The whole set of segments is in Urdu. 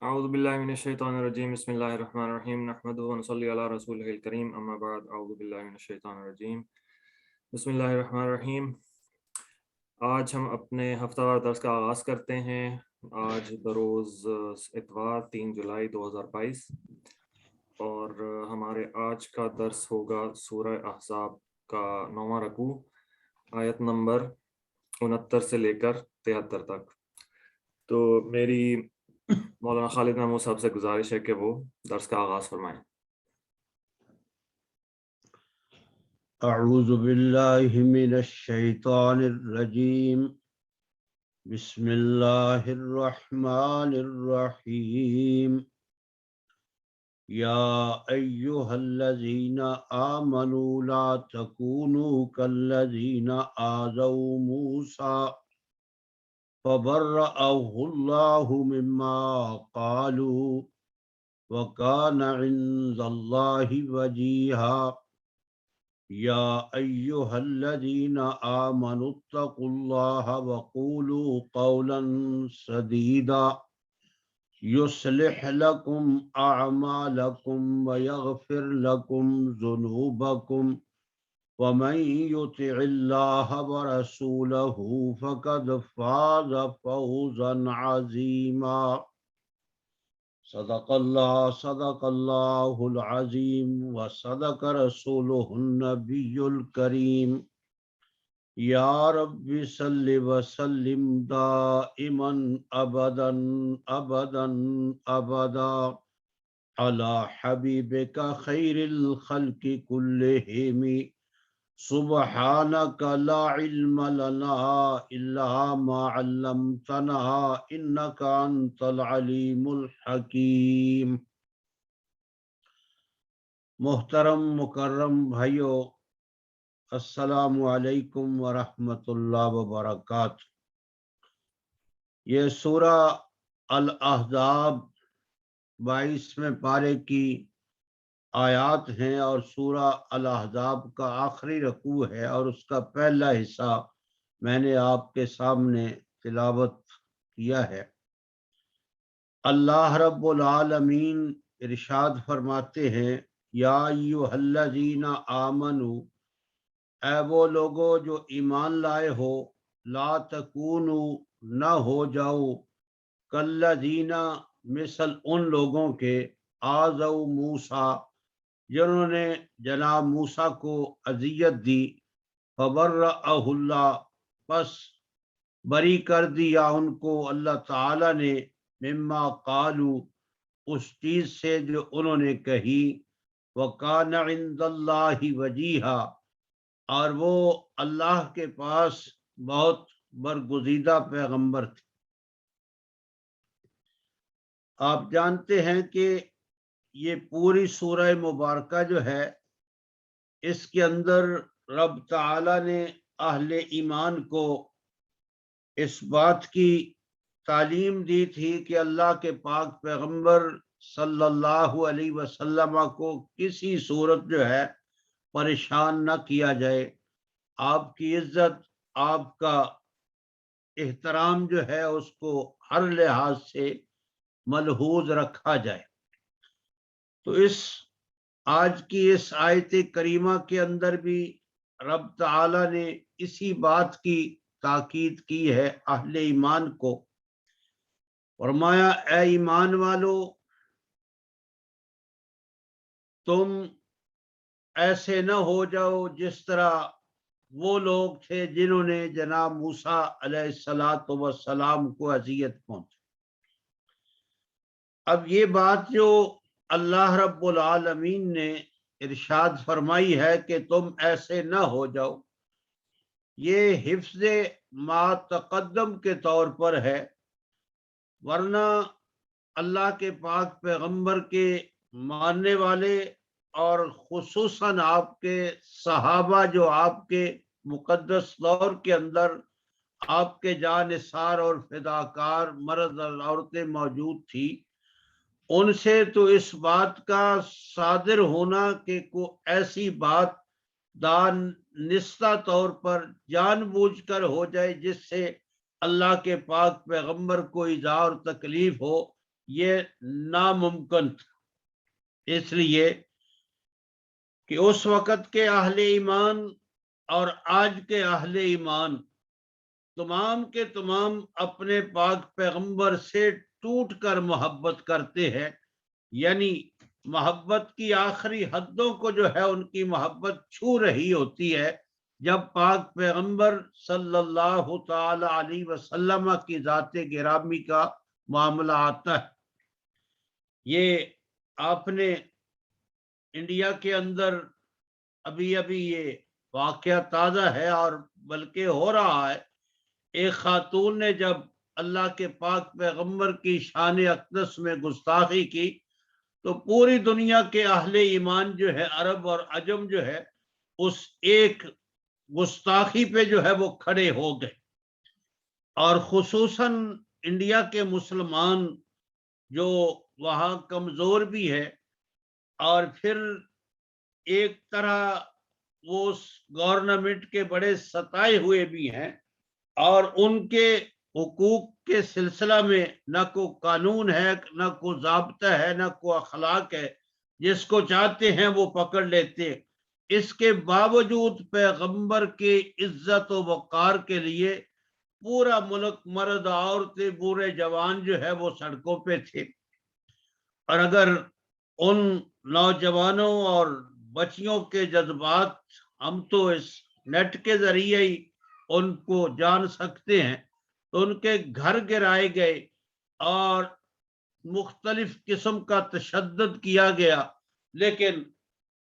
اعوذ باللہ من الشیطان الرجیم بسم اللہ الرحمن الرحیم نحمدہ ونصلی علی رسولہ الکریم اما بعد اعوذ باللہ من الشیطان الرجیم بسم اللہ الرحمن الرحیم۔ آج ہم اپنے ہفتہ وار درس کا آغاز کرتے ہیں۔ آج بروز اتوار 3 جولائی 2022 اور ہمارے آج کا درس ہوگا سورہ احزاب کا 9واں رکوع، آیت نمبر 69 سے لے کر 73 تک۔ تو میری مولانا خالد محمود صاحب سے گزارش ہے کہ وہ درس کا آغاز فرمائیں۔ اعوذ باللہ من الشیطان الرجیم بسم اللہ الرحمن الرحیم یا ایہا الذین آمنوا لا تکونوا کالذین آذوا موسیٰ فبرأہ اللہ مما قالوا وکان عند اللہ وجیہا یا ایہا الذین آمنوا اتقوا اللہ وقولوا قولا سدیدا یصلح لکم اعمالکم ویغفر لکم ذنوبکم ومن یطع اللہ ورسولہ فقد فاز فوزا عظیما۔ صدق اللہ العظیم وصدق رسولہ النبی الکریم۔ یا رب صل وسلم دائما ابدا ابدا ابدا علی حبیبک خیر الخلق کلہم۔ سبحانک لا علم لنا الا ما علمتنا انک انت العلیم الحکیم۔ محترم مکرم بھائیو، السلام علیکم ورحمۃ اللہ وبرکاتہ۔ یہ سورہ الاحزاب 22ویں پارے کی آیات ہیں اور سورہ الاحزاب کا آخری رکوع ہے، اور اس کا پہلا حصہ میں نے آپ کے سامنے تلاوت کیا ہے۔ اللہ رب العالمین ارشاد فرماتے ہیں، یا ایھا الذین آمنوا، اے وہ لوگو جو ایمان لائے ہو، لا تکونوا، نہ ہو جاؤ، کالذین، مثل ان لوگوں کے، آذوا موسیٰ، جنہوں نے جناب موسیٰ کو اذیت دی، فبرأہ اللہ، پس بری کر دیا ان کو اللہ تعالی نے، مما قالوا، اس چیز سے جو انہوں نے کہی، وکان عند اللہ وجیہا، اور وہ اللہ کے پاس بہت برگزیدہ پیغمبر تھے۔ آپ جانتے ہیں کہ یہ پوری سورہ مبارکہ جو ہے، اس کے اندر رب تعالی نے اہل ایمان کو اس بات کی تعلیم دی تھی کہ اللہ کے پاک پیغمبر صلی اللہ علیہ وسلم کو کسی صورت جو ہے پریشان نہ کیا جائے، آپ کی عزت، آپ کا احترام جو ہے اس کو ہر لحاظ سے ملحوظ رکھا جائے۔ تو اس آج کی اس آیت کریمہ کے اندر بھی رب تعالی نے اسی بات کی تاکید کی ہے اہل ایمان کو۔ فرمایا، اے ایمان والو، تم ایسے نہ ہو جاؤ جس طرح وہ لوگ تھے جنہوں نے جناب موسیٰ علیہ السلام کو اذیت پہنچی۔ اب یہ بات جو اللہ رب العالمین نے ارشاد فرمائی ہے کہ تم ایسے نہ ہو جاؤ، یہ حفظ ما تقدم کے طور پر ہے، ورنہ اللہ کے پاک پیغمبر کے ماننے والے اور خصوصاً آپ کے صحابہ جو آپ کے مقدس دور کے اندر آپ کے جانثار اور فداکار مرد اور عورتیں موجود تھی، ان سے تو اس بات کا صادر ہونا کہ کوئی ایسی بات دانستہ طور پر جان بوجھ کر ہو جائے جس سے اللہ کے پاک پیغمبر کو ایذا اور تکلیف ہو، یہ ناممکن تھا، اس لیے کہ اس وقت کے اہل ایمان اور آج کے اہل ایمان تمام کے تمام اپنے پاک پیغمبر سے ٹوٹ کر محبت کرتے ہیں، یعنی محبت کی آخری حدوں کو جو ہے ان کی محبت چھو رہی ہوتی ہے جب پاک پیغمبر صلی اللہ تعالی علیہ وسلم کی ذات گرامی کا معاملہ آتا ہے۔ یہ آپ نے انڈیا کے اندر ابھی ابھی یہ واقعہ تازہ ہے اور بلکہ ہو رہا ہے، ایک خاتون نے جب اللہ کے پاک پیغمبر کی شان اقدس میں گستاخی کی تو پوری دنیا کے اہل ایمان جو ہے عرب اور عجم جو ہے اس ایک گستاخی پہ جو ہے وہ کھڑے ہو گئے، اور خصوصاً انڈیا کے مسلمان جو وہاں کمزور بھی ہے اور پھر ایک طرح وہ گورنمنٹ کے بڑے ستائے ہوئے بھی ہیں، اور ان کے حقوق کے سلسلہ میں نہ کوئی قانون ہے، نہ کوئی ضابطہ ہے، نہ کوئی اخلاق ہے، جس کو چاہتے ہیں وہ پکڑ لیتے۔ اس کے باوجود پیغمبر کے عزت و وقار کے لیے پورا ملک، مرد عورتیں بوڑھے جوان جو ہے وہ سڑکوں پہ تھے، اور اگر ان نوجوانوں اور بچیوں کے جذبات ہم تو اس نیٹ کے ذریعے ہی ان کو جان سکتے ہیں، تو ان کے گھر گرائے گئے اور مختلف قسم کا تشدد کیا گیا، لیکن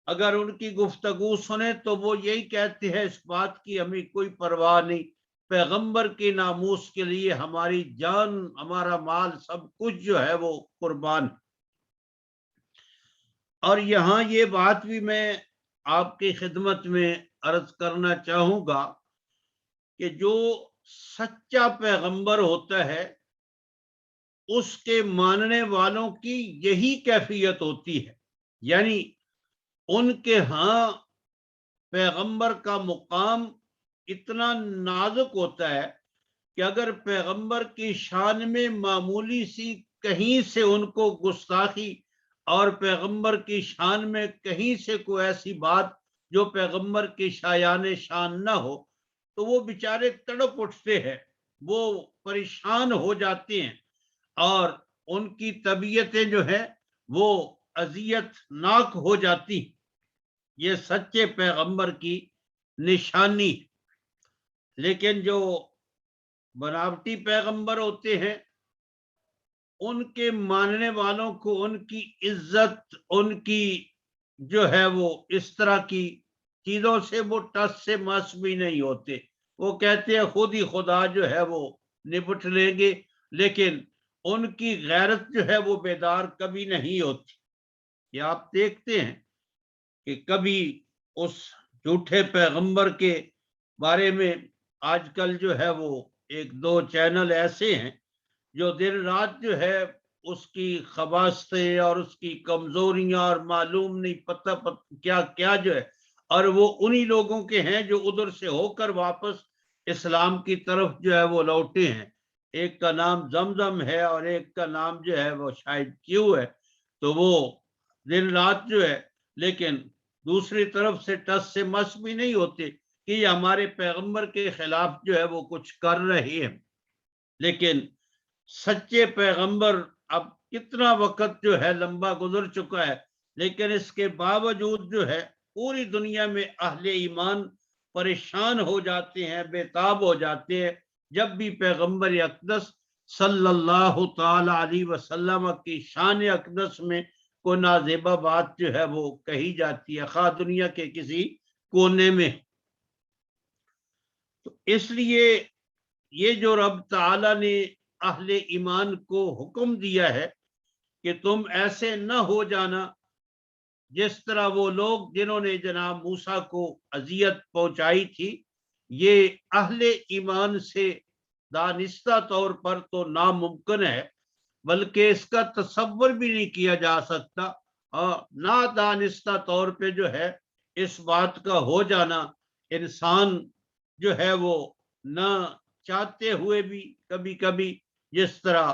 اگر ان کی گفتگو سنیں تو وہ یہی کہتے ہیں اس بات کی ہمیں کوئی پرواہ نہیں، پیغمبر کی ناموس کے لیے ہماری جان، ہمارا مال، سب کچھ جو ہے وہ قربان۔ اور یہاں یہ بات بھی میں آپ کی خدمت میں عرض کرنا چاہوں گا کہ جو سچا پیغمبر ہوتا ہے اس کے ماننے والوں کی یہی کیفیت ہوتی ہے، یعنی ان کے ہاں پیغمبر کا مقام اتنا نازک ہوتا ہے کہ اگر پیغمبر کی شان میں معمولی سی کہیں سے ان کو گستاخی اور پیغمبر کی شان میں کہیں سے کوئی ایسی بات جو پیغمبر کی شایان شان نہ ہو تو وہ بیچارے تڑپ اٹھتے ہیں، وہ پریشان ہو جاتے ہیں، اور ان کی طبیعتیں جو ہیں وہ اذیت ناک ہو جاتی۔ یہ سچے پیغمبر کی نشانی۔ لیکن جو بناوٹی پیغمبر ہوتے ہیں ان کے ماننے والوں کو ان کی عزت، ان کی جو ہے وہ اس طرح کی چیزوں سے وہ ٹس سے مس بھی نہیں ہوتے، وہ کہتے ہیں خود ہی خدا جو ہے وہ نپٹ لیں گے، لیکن ان کی غیرت جو ہے وہ بیدار کبھی نہیں ہوتی۔ یہ آپ دیکھتے ہیں کہ کبھی اس جھوٹے پیغمبر کے بارے میں آج کل جو ہے وہ ایک دو چینل ایسے ہیں جو دن رات جو ہے اس کی خباثتیں اور اس کی کمزوریاں اور معلوم نہیں پتہ کیا کیا جو ہے، اور وہ انہی لوگوں کے ہیں جو ادھر سے ہو کر واپس اسلام کی طرف جو ہے وہ لوٹے ہیں۔ ایک کا نام زمزم ہے اور ایک کا نام جو ہے وہ شاید کیو ہے، تو وہ دن رات جو ہے، لیکن دوسری طرف سے ٹس سے مس بھی نہیں ہوتے کہ یہ ہمارے پیغمبر کے خلاف جو ہے وہ کچھ کر رہے ہیں۔ لیکن سچے پیغمبر، اب کتنا وقت جو ہے لمبا گزر چکا ہے، لیکن اس کے باوجود جو ہے پوری دنیا میں اہل ایمان پریشان ہو جاتے ہیں، بے تاب ہو جاتے ہیں جب بھی پیغمبر اقدس صلی اللہ تعالی علیہ وسلم کی شان اقدس میں کوئی نازیبہ بات جو ہے وہ کہی جاتی ہے، خواہ دنیا کے کسی کونے میں۔ تو اس لیے یہ جو رب تعالی نے اہل ایمان کو حکم دیا ہے کہ تم ایسے نہ ہو جانا جس طرح وہ لوگ جنہوں نے جناب موسیٰ کو اذیت پہنچائی تھی، یہ اہل ایمان سے دانستہ طور پر تو ناممکن ہے، بلکہ اس کا تصور بھی نہیں کیا جا سکتا، اور نادانستہ طور پہ جو ہے اس بات کا ہو جانا انسان جو ہے وہ نہ چاہتے ہوئے بھی کبھی کبھی، جس طرح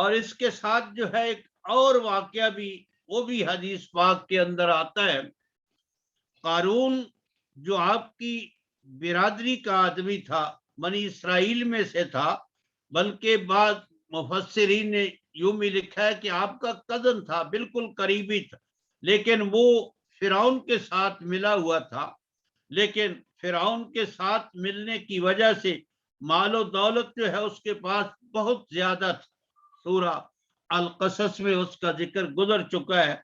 اور اس کے ساتھ جو ہے ایک اور واقعہ بھی، وہ بھی حدیث پاک کے اندر آتا ہے۔ قارون جو آپ کی برادری کا آدمی تھا، بنی اسرائیل میں سے تھا، بلکہ بعض مفسرین نے یوں بھی لکھا ہے کہ آپ کا کزن تھا، بالکل قریبی تھا، لیکن وہ فرعون کے ساتھ ملا ہوا تھا۔ لیکن فرعون کے ساتھ ملنے کی وجہ سے مال و دولت جو ہے اس کے پاس بہت زیادہ تھا۔ سورہ القصص میں اس کا ذکر گزر چکا ہے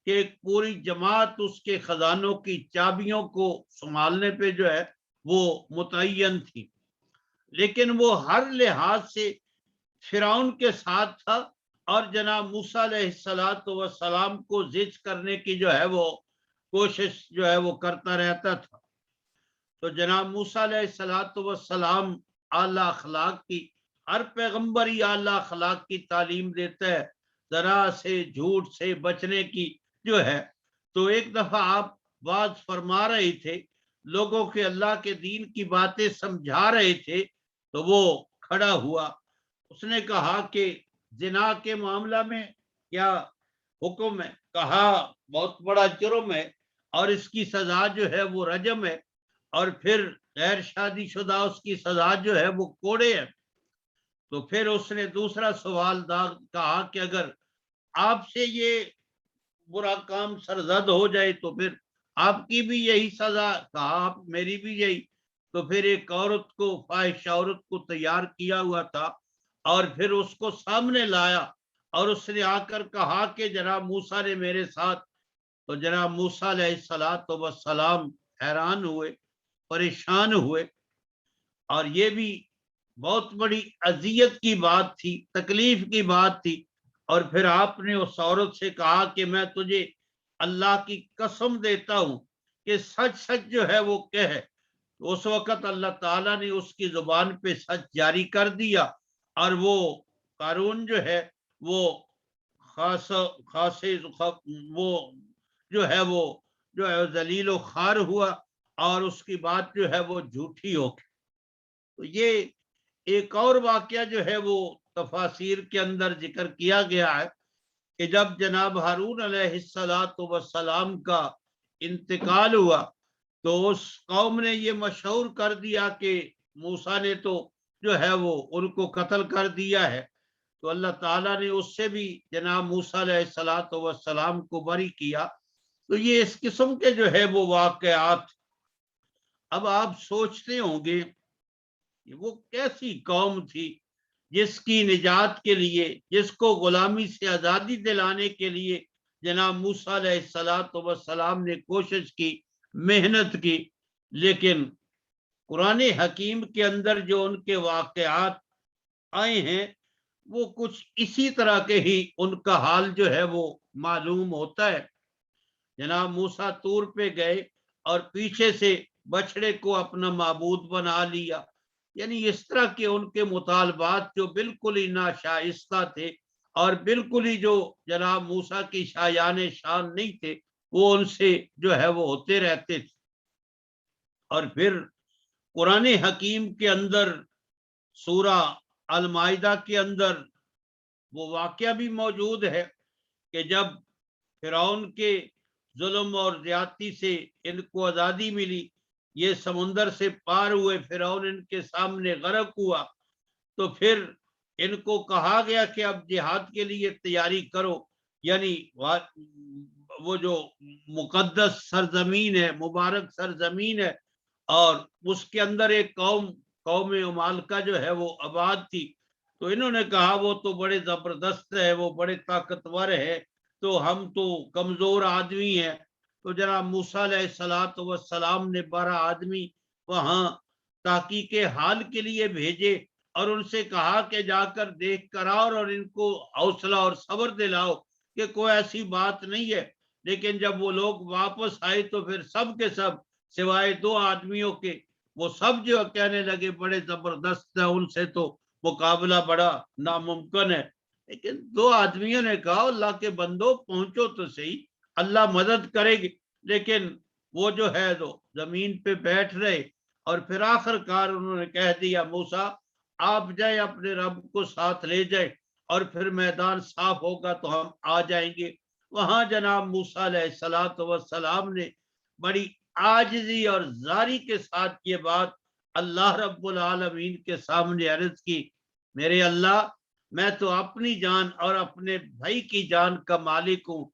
کہ ایک پوری جماعت اس کے خزانوں کی چابیوں کو سنبھالنے پہ جو ہے وہ متعین تھی، لیکن وہ ہر لحاظ سے فرعون کے ساتھ تھا، اور جناب موسیٰ علیہ السلام کو ضد کرنے کی جو ہے وہ کوشش جو ہے وہ کرتا رہتا تھا۔ تو جناب موسیٰ علیہ السلام اعلیٰ اخلاق کی، ہر پیغمبر ہی اعلیٰ اخلاق کی تعلیم دیتا ہے، ذرا سے جھوٹ سے بچنے کی جو ہے۔ تو ایک دفعہ آپ بات فرما رہے تھے، لوگوں کے اللہ کے دین کی باتیں سمجھا رہے تھے، تو وہ کھڑا ہوا، اس نے کہا کہ زنا کے معاملہ میں کیا حکم ہے؟ کہا بہت بڑا جرم ہے، اور اس کی سزا جو ہے وہ رجم ہے، اور پھر غیر شادی شدہ اس کی سزا جو ہے وہ کوڑے ہے۔ تو پھر اس نے دوسرا سوال کہا کہ اگر آپ سے یہ برا کام سرزد ہو جائے تو پھر آپ کی بھی یہی سزا؟ کہا آپ میری بھی یہی۔ تو پھر ایک عورت کو، فاحش عورت کو تیار کیا ہوا تھا، اور پھر اس کو سامنے لایا، اور اس نے آ کر کہا کہ جناب موسیٰ نے میرے ساتھ۔ تو جناب موسیٰ علیہ السلام حیران ہوئے، پریشان ہوئے، اور یہ بھی بہت بڑی اذیت کی بات تھی، تکلیف کی بات تھی۔ اور پھر آپ نے اس عورت سے کہا کہ میں تجھے اللہ کی قسم دیتا ہوں کہ سچ سچ جو ہے وہ کہے۔ اس وقت اللہ تعالیٰ نے اس کی زبان پہ سچ جاری کر دیا، اور وہ قارون جو ہے وہ وہ جو ہے ذلیل و خوار ہوا، اور اس کی بات جو ہے وہ جھوٹی ہو گئی۔ تو یہ ایک اور واقعہ جو ہے وہ تفاسیر کے اندر ذکر کیا گیا ہے کہ جب جناب ہارون علیہ السلام کا انتقال ہوا، تو اس قوم نے یہ مشہور کر دیا کہ موسیٰ نے تو جو ہے وہ ان کو قتل کر دیا ہے۔ تو اللہ تعالیٰ نے اس سے بھی جناب موسیٰ علیہ السلام کو بری کیا۔ تو یہ اس قسم کے جو ہے وہ واقعات۔ اب آپ سوچتے ہوں گے وہ کیسی قوم تھی جس کی نجات کے لیے، جس کو غلامی سے آزادی دلانے کے لیے جناب موسیٰ علیہ السلام نے کوشش کی، محنت کی، لیکن قرآن حکیم کے اندر جو ان کے واقعات آئے ہیں وہ کچھ اسی طرح کے ہی ان کا حال جو ہے وہ معلوم ہوتا ہے۔ جناب موسیٰ طور پہ گئے اور پیچھے سے بچڑے کو اپنا معبود بنا لیا، یعنی اس طرح کے ان کے مطالبات جو بالکل ہی ناشائستہ تھے، اور بالکل ہی جو جناب موسیٰ کی شایان شان نہیں تھے، وہ ان سے جو ہے وہ ہوتے رہتے تھے۔ اور پھر قرآن حکیم کے اندر سورہ المائدہ کے اندر وہ واقعہ بھی موجود ہے کہ جب فرعون کے ظلم اور زیادتی سے ان کو آزادی ملی، یہ سمندر سے پار ہوئے، فرعون ان کے سامنے غرق ہوا، تو پھر ان کو کہا گیا کہ اب جہاد کے لیے تیاری کرو، یعنی وہ جو مقدس سرزمین ہے، مبارک سرزمین ہے، اور اس کے اندر ایک قوم عمالقہ جو ہے وہ آباد تھی۔ تو انہوں نے کہا وہ تو بڑے زبردست ہے، وہ بڑے طاقتور ہے، تو ہم تو کمزور آدمی ہیں۔ تو جناب موسیٰ علیہ السلام نے 12 آدمی وہاں تحقیق حال کے لیے بھیجے، اور ان سے کہا کہ جا کر دیکھ کر آؤ، اور ان کو حوصلہ اور صبر دلاؤ کہ کوئی ایسی بات نہیں ہے۔ لیکن جب وہ لوگ واپس آئے تو پھر سب کے سب سوائے 2 آدمیوں کے، وہ سب جو کہنے لگے بڑے زبردست ہیں، ان سے تو مقابلہ بڑا ناممکن ہے۔ لیکن 2 آدمیوں نے کہا اللہ کے بندو پہنچو تو صحیح، اللہ مدد کرے گی۔ لیکن وہ جو ہے تو زمین پہ بیٹھ رہے، اور پھر آخر کار انہوں نے کہہ دیا موسیٰ آپ جائے، اپنے رب کو ساتھ لے جائے، اور پھر میدان صاف ہوگا تو ہم آ جائیں گے۔ وہاں جناب موسیٰ علیہ السلام نے بڑی عاجزی اور زاری کے ساتھ یہ بات اللہ رب العالمین کے سامنے عرض کی، میرے اللہ، میں تو اپنی جان اور اپنے بھائی کی جان کا مالک ہوں،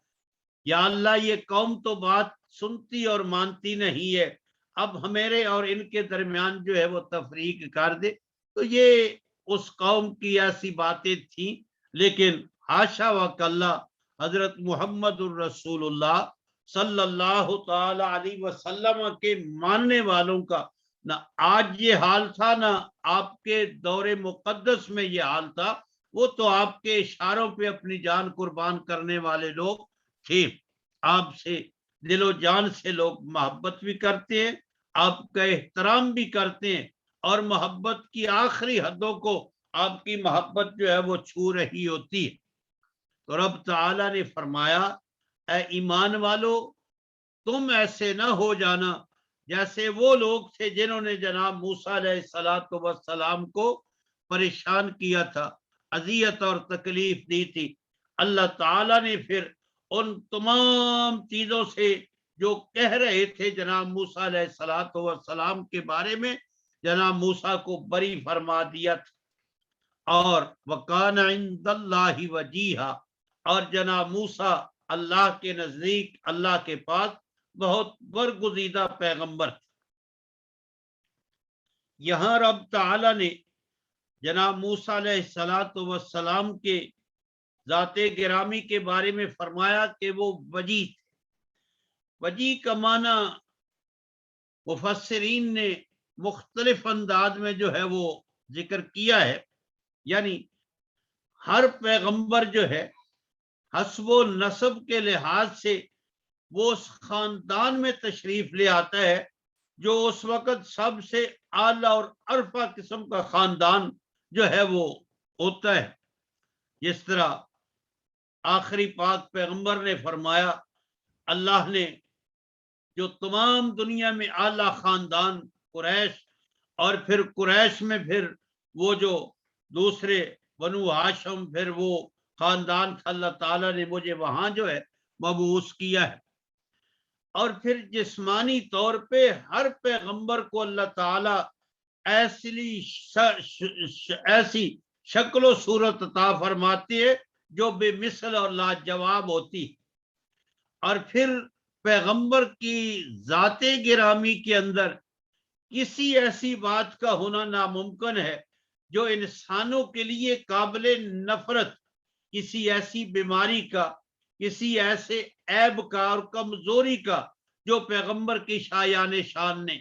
یا اللہ یہ قوم تو بات سنتی اور مانتی نہیں ہے، اب میرے اور ان کے درمیان جو ہے وہ تفریق کر دے۔ تو یہ اس قوم کی ایسی باتیں تھیں، لیکن حاشا وکلا حضرت محمد الرسول اللہ صلی اللہ تعالی علیہ وسلم کے ماننے والوں کا نہ آج یہ حال تھا، نہ آپ کے دور مقدس میں یہ حال تھا، وہ تو آپ کے اشاروں پہ اپنی جان قربان کرنے والے لوگ تھے۔ آپ سے دل و جان سے لوگ محبت بھی کرتے ہیں، آپ کا احترام بھی کرتے ہیں، اور محبت کی آخری حدوں کو آپ کی محبت جو ہے وہ چھو رہی ہوتی ہے۔ تو رب تعالیٰ نے فرمایا، اے ایمان والو، تم ایسے نہ ہو جانا جیسے وہ لوگ تھے جنہوں نے جناب موسیٰ علیہ السلام کو پریشان کیا تھا، اذیت اور تکلیف دی تھی۔ اللہ تعالیٰ نے پھر ان تمام چیزوں سے جو کہہ رہے تھے جناب موسیٰ علیہ السلام کے بارے میں، جناب موسیٰ کو بری فرما دیا تھا۔ اور وَقَانَ عِندَ اللَّهِ وَجِيهًا، اور جناب موسیٰ اللہ کے نزدیک، اللہ کے پاس بہت برگزیدہ پیغمبر تھے۔ یہاں رب تعالیٰ نے جناب موسیٰ علیہ السلام کے ذات گرامی کے بارے میں فرمایا کہ وہ وجی تھے۔ وجی کا معنی مفسرین نے مختلف انداز میں جو ہے وہ ذکر کیا ہے، یعنی ہر پیغمبر جو ہے حسب و نسب کے لحاظ سے وہ اس خاندان میں تشریف لے آتا ہے جو اس وقت سب سے اعلیٰ اور عرفہ قسم کا خاندان جو ہے وہ ہوتا ہے۔ جس طرح آخری پاک پیغمبر نے فرمایا، اللہ نے جو تمام دنیا میں اعلیٰ خاندان قریش، اور پھر قریش میں پھر وہ جو دوسرے بنو ہاشم، پھر وہ خاندان تھا، اللہ تعالیٰ نے مجھے وہاں جو ہے مبعوث کیا ہے۔ اور پھر جسمانی طور پہ ہر پیغمبر کو اللہ تعالیٰ ایسی شکل و صورت عطا فرماتی ہے جو بے مثل اور لاجواب ہوتی ہے۔ اور پھر پیغمبر کی ذات گرامی کے اندر کسی ایسی بات کا ہونا ناممکن ہے جو انسانوں کے لیے قابل نفرت، کسی ایسی بیماری کا، کسی ایسے عیب کا اور کمزوری کا جو پیغمبر کی شایان شان نے۔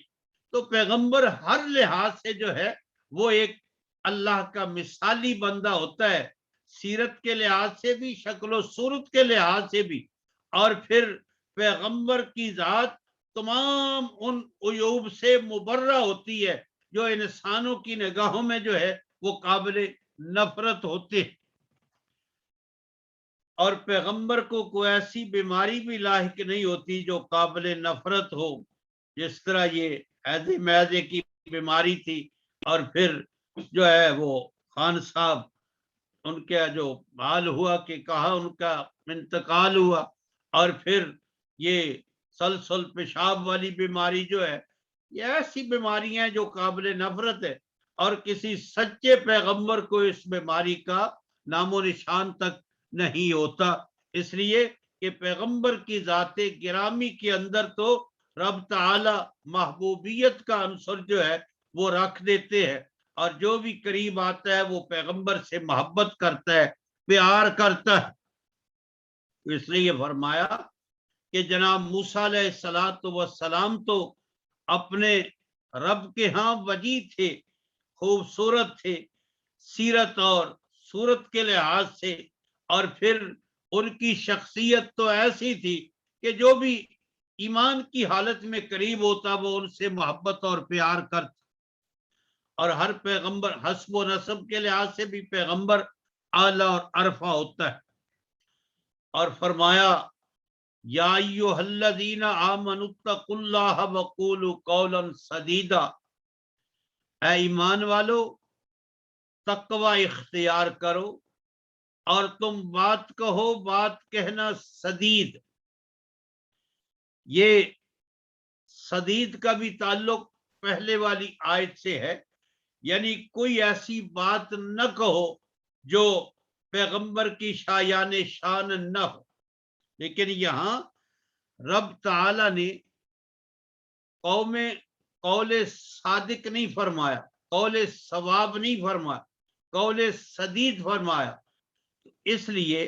تو پیغمبر ہر لحاظ سے جو ہے وہ ایک اللہ کا مثالی بندہ ہوتا ہے، سیرت کے لحاظ سے بھی، شکل و صورت کے لحاظ سے بھی۔ اور پھر پیغمبر کی ذات تمام ان عیوب سے مبرہ ہوتی ہے جو انسانوں کی نگاہوں میں جو ہے وہ قابل نفرت ہوتے ہیں۔ اور پیغمبر کو کوئی ایسی بیماری بھی لاحق نہیں ہوتی جو قابل نفرت ہو، جس طرح یہ حیض معدے کی بیماری تھی، اور پھر جو ہے وہ خان صاحب ان کا جو حال ہوا کہ کہا ان کا انتقال ہوا، اور پھر یہ سلسل پیشاب والی بیماری جو ہے، یہ ایسی بیماریاں ہیں جو قابل نفرت ہے، اور کسی سچے پیغمبر کو اس بیماری کا نام و نشان تک نہیں ہوتا۔ اس لیے کہ پیغمبر کی ذات گرامی کے اندر تو رب تعالی محبوبیت کا عنصر جو ہے وہ رکھ دیتے ہیں، اور جو بھی قریب آتا ہے وہ پیغمبر سے محبت کرتا ہے، پیار کرتا ہے۔ اس لیے فرمایا کہ جناب موسیٰ علیہ السلام تو اپنے رب کے ہاں وجی تھے، خوبصورت تھے سیرت اور صورت کے لحاظ سے، اور پھر ان کی شخصیت تو ایسی تھی کہ جو بھی ایمان کی حالت میں قریب ہوتا وہ ان سے محبت اور پیار کرتا۔ اور ہر پیغمبر حسب و نسب کے لحاظ سے بھی پیغمبر اعلیٰ اور عرفہ ہوتا ہے۔ اور فرمایا، یا ایھا الذین آمنوا اتقوا اللہ وقولوا قولا سدیدا، اے ایمان والو، تقوی اختیار کرو اور تم بات کہو بات کہنا سدید. یہ سدید کا بھی تعلق پہلے والی آیت سے ہے، یعنی کوئی ایسی بات نہ کہو جو پیغمبر کی شایان شان نہ ہو. لیکن یہاں رب تعالی نے قول صادق نہیں فرمایا، قول صواب نہیں فرمایا، قول سدید فرمایا. اس لیے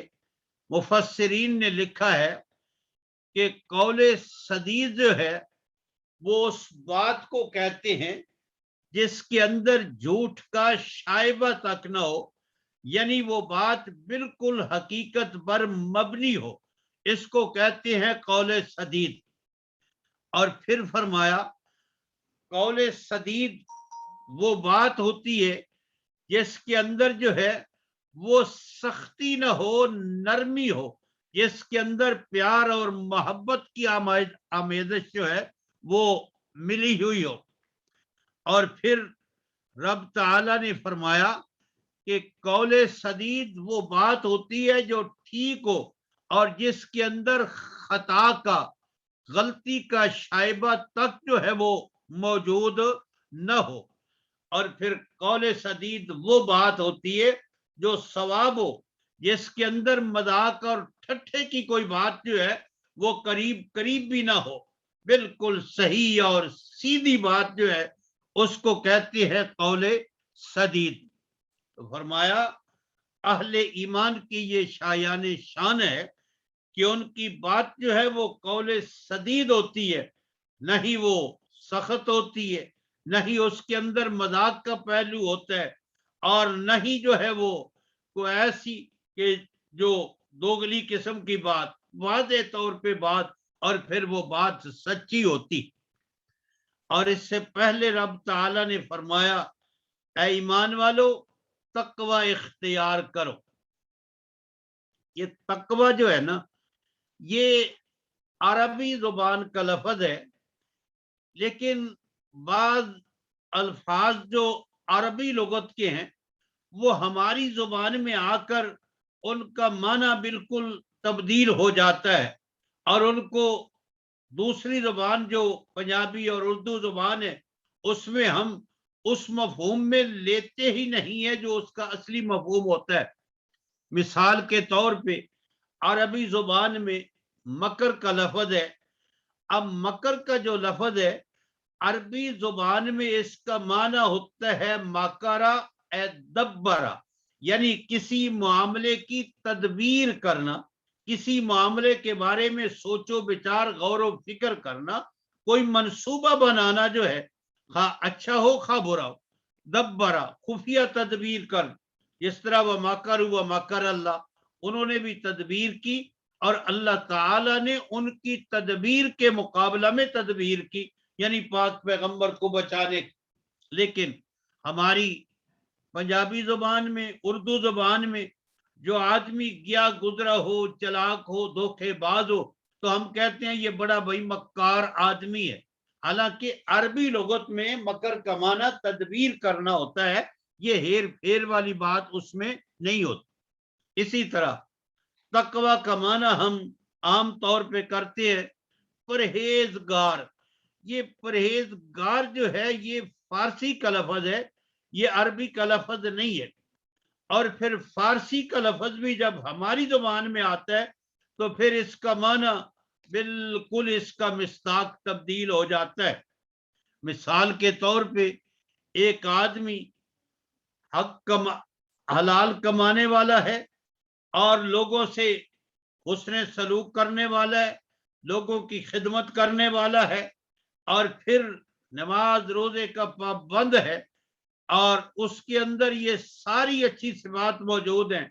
مفسرین نے لکھا ہے کہ قول سدید جو ہے وہ اس بات کو کہتے ہیں جس کے اندر جھوٹ کا شائبہ تک نہ ہو، یعنی وہ بات بالکل حقیقت پر مبنی ہو، اس کو کہتے ہیں قول سدید. اور پھر فرمایا قول سدید وہ بات ہوتی ہے جس کے اندر جو ہے وہ سختی نہ ہو، نرمی ہو، جس کے اندر پیار اور محبت کی آمیزش جو ہے وہ ملی ہوئی ہو. اور پھر رب تعالی نے فرمایا کہ قول سدید وہ بات ہوتی ہے جو ٹھیک ہو اور جس کے اندر خطا کا، غلطی کا شائبہ تک جو ہے وہ موجود نہ ہو. اور پھر قول سدید وہ بات ہوتی ہے جو صواب ہو، جس کے اندر مذاق اور ٹھٹھے کی کوئی بات جو ہے وہ قریب بھی نہ ہو، بالکل صحیح اور سیدھی بات جو ہے اس کو کہتے ہیں قول سدید. تو فرمایا اہل ایمان کی یہ شایان شان ہے کہ ان کی بات جو ہے وہ قول سدید ہوتی ہے، نہ ہی وہ سخت ہوتی ہے، نہ ہی اس کے اندر مذاق کا پہلو ہوتا ہے، اور نہ ہی جو ہے وہ کوئی ایسی کہ جو دوگلی قسم کی بات، واضح طور پہ بات اور پھر وہ بات سچی ہوتی. اور اس سے پہلے رب تعالی نے فرمایا اے ایمان والو تقوی اختیار کرو. یہ تقوی جو ہے نا یہ عربی زبان کا لفظ ہے، لیکن بعض الفاظ جو عربی لغت کے ہیں وہ ہماری زبان میں آ کر ان کا معنی بالکل تبدیل ہو جاتا ہے، اور ان کو دوسری زبان جو پنجابی اور اردو زبان ہے اس میں ہم اس مفہوم میں لیتے ہی نہیں ہے جو اس کا اصلی مفہوم ہوتا ہے. مثال کے طور پہ عربی زبان میں مکر کا لفظ ہے. اب مکر کا جو لفظ ہے عربی زبان میں اس کا معنی ہوتا ہے مکرا اے دبرا، یعنی کسی معاملے کی تدبیر کرنا، کسی معاملے کے بارے میں سوچ و بچار، غور و فکر کرنا، کوئی منصوبہ بنانا جو ہے خواہ اچھا ہو خواہ برا ہو. دبرا خفیہ تدبیر کر، جس طرح وہ مکر و مکر اللہ، انہوں نے بھی تدبیر کی اور اللہ تعالی نے ان کی تدبیر کے مقابلہ میں تدبیر کی، یعنی پاک پیغمبر کو بچانے. لیکن ہماری پنجابی زبان میں، اردو زبان میں جو آدمی گیا گزرا ہو، چلاک ہو، دھوکے باز ہو، تو ہم کہتے ہیں یہ بڑا بھائی مکار آدمی ہے. حالانکہ عربی لغت میں مکر کا معنی تدبیر کرنا ہوتا ہے، یہ ہیر پھیر والی بات اس میں نہیں ہوتی. اسی طرح تقوی کا معنی ہم عام طور پہ کرتے ہیں پرہیزگار. یہ پرہیزگار جو ہے یہ فارسی کا لفظ ہے، یہ عربی کا لفظ نہیں ہے. اور پھر فارسی کا لفظ بھی جب ہماری زبان میں آتا ہے تو پھر اس کا معنی بالکل اس کا مصداق تبدیل ہو جاتا ہے. مثال کے طور پہ ایک آدمی حلال کمانے والا ہے اور لوگوں سے حسن سلوک کرنے والا ہے، لوگوں کی خدمت کرنے والا ہے، اور پھر نماز روزے کا پابند ہے، اور اس کے اندر یہ ساری اچھی صفات موجود ہیں،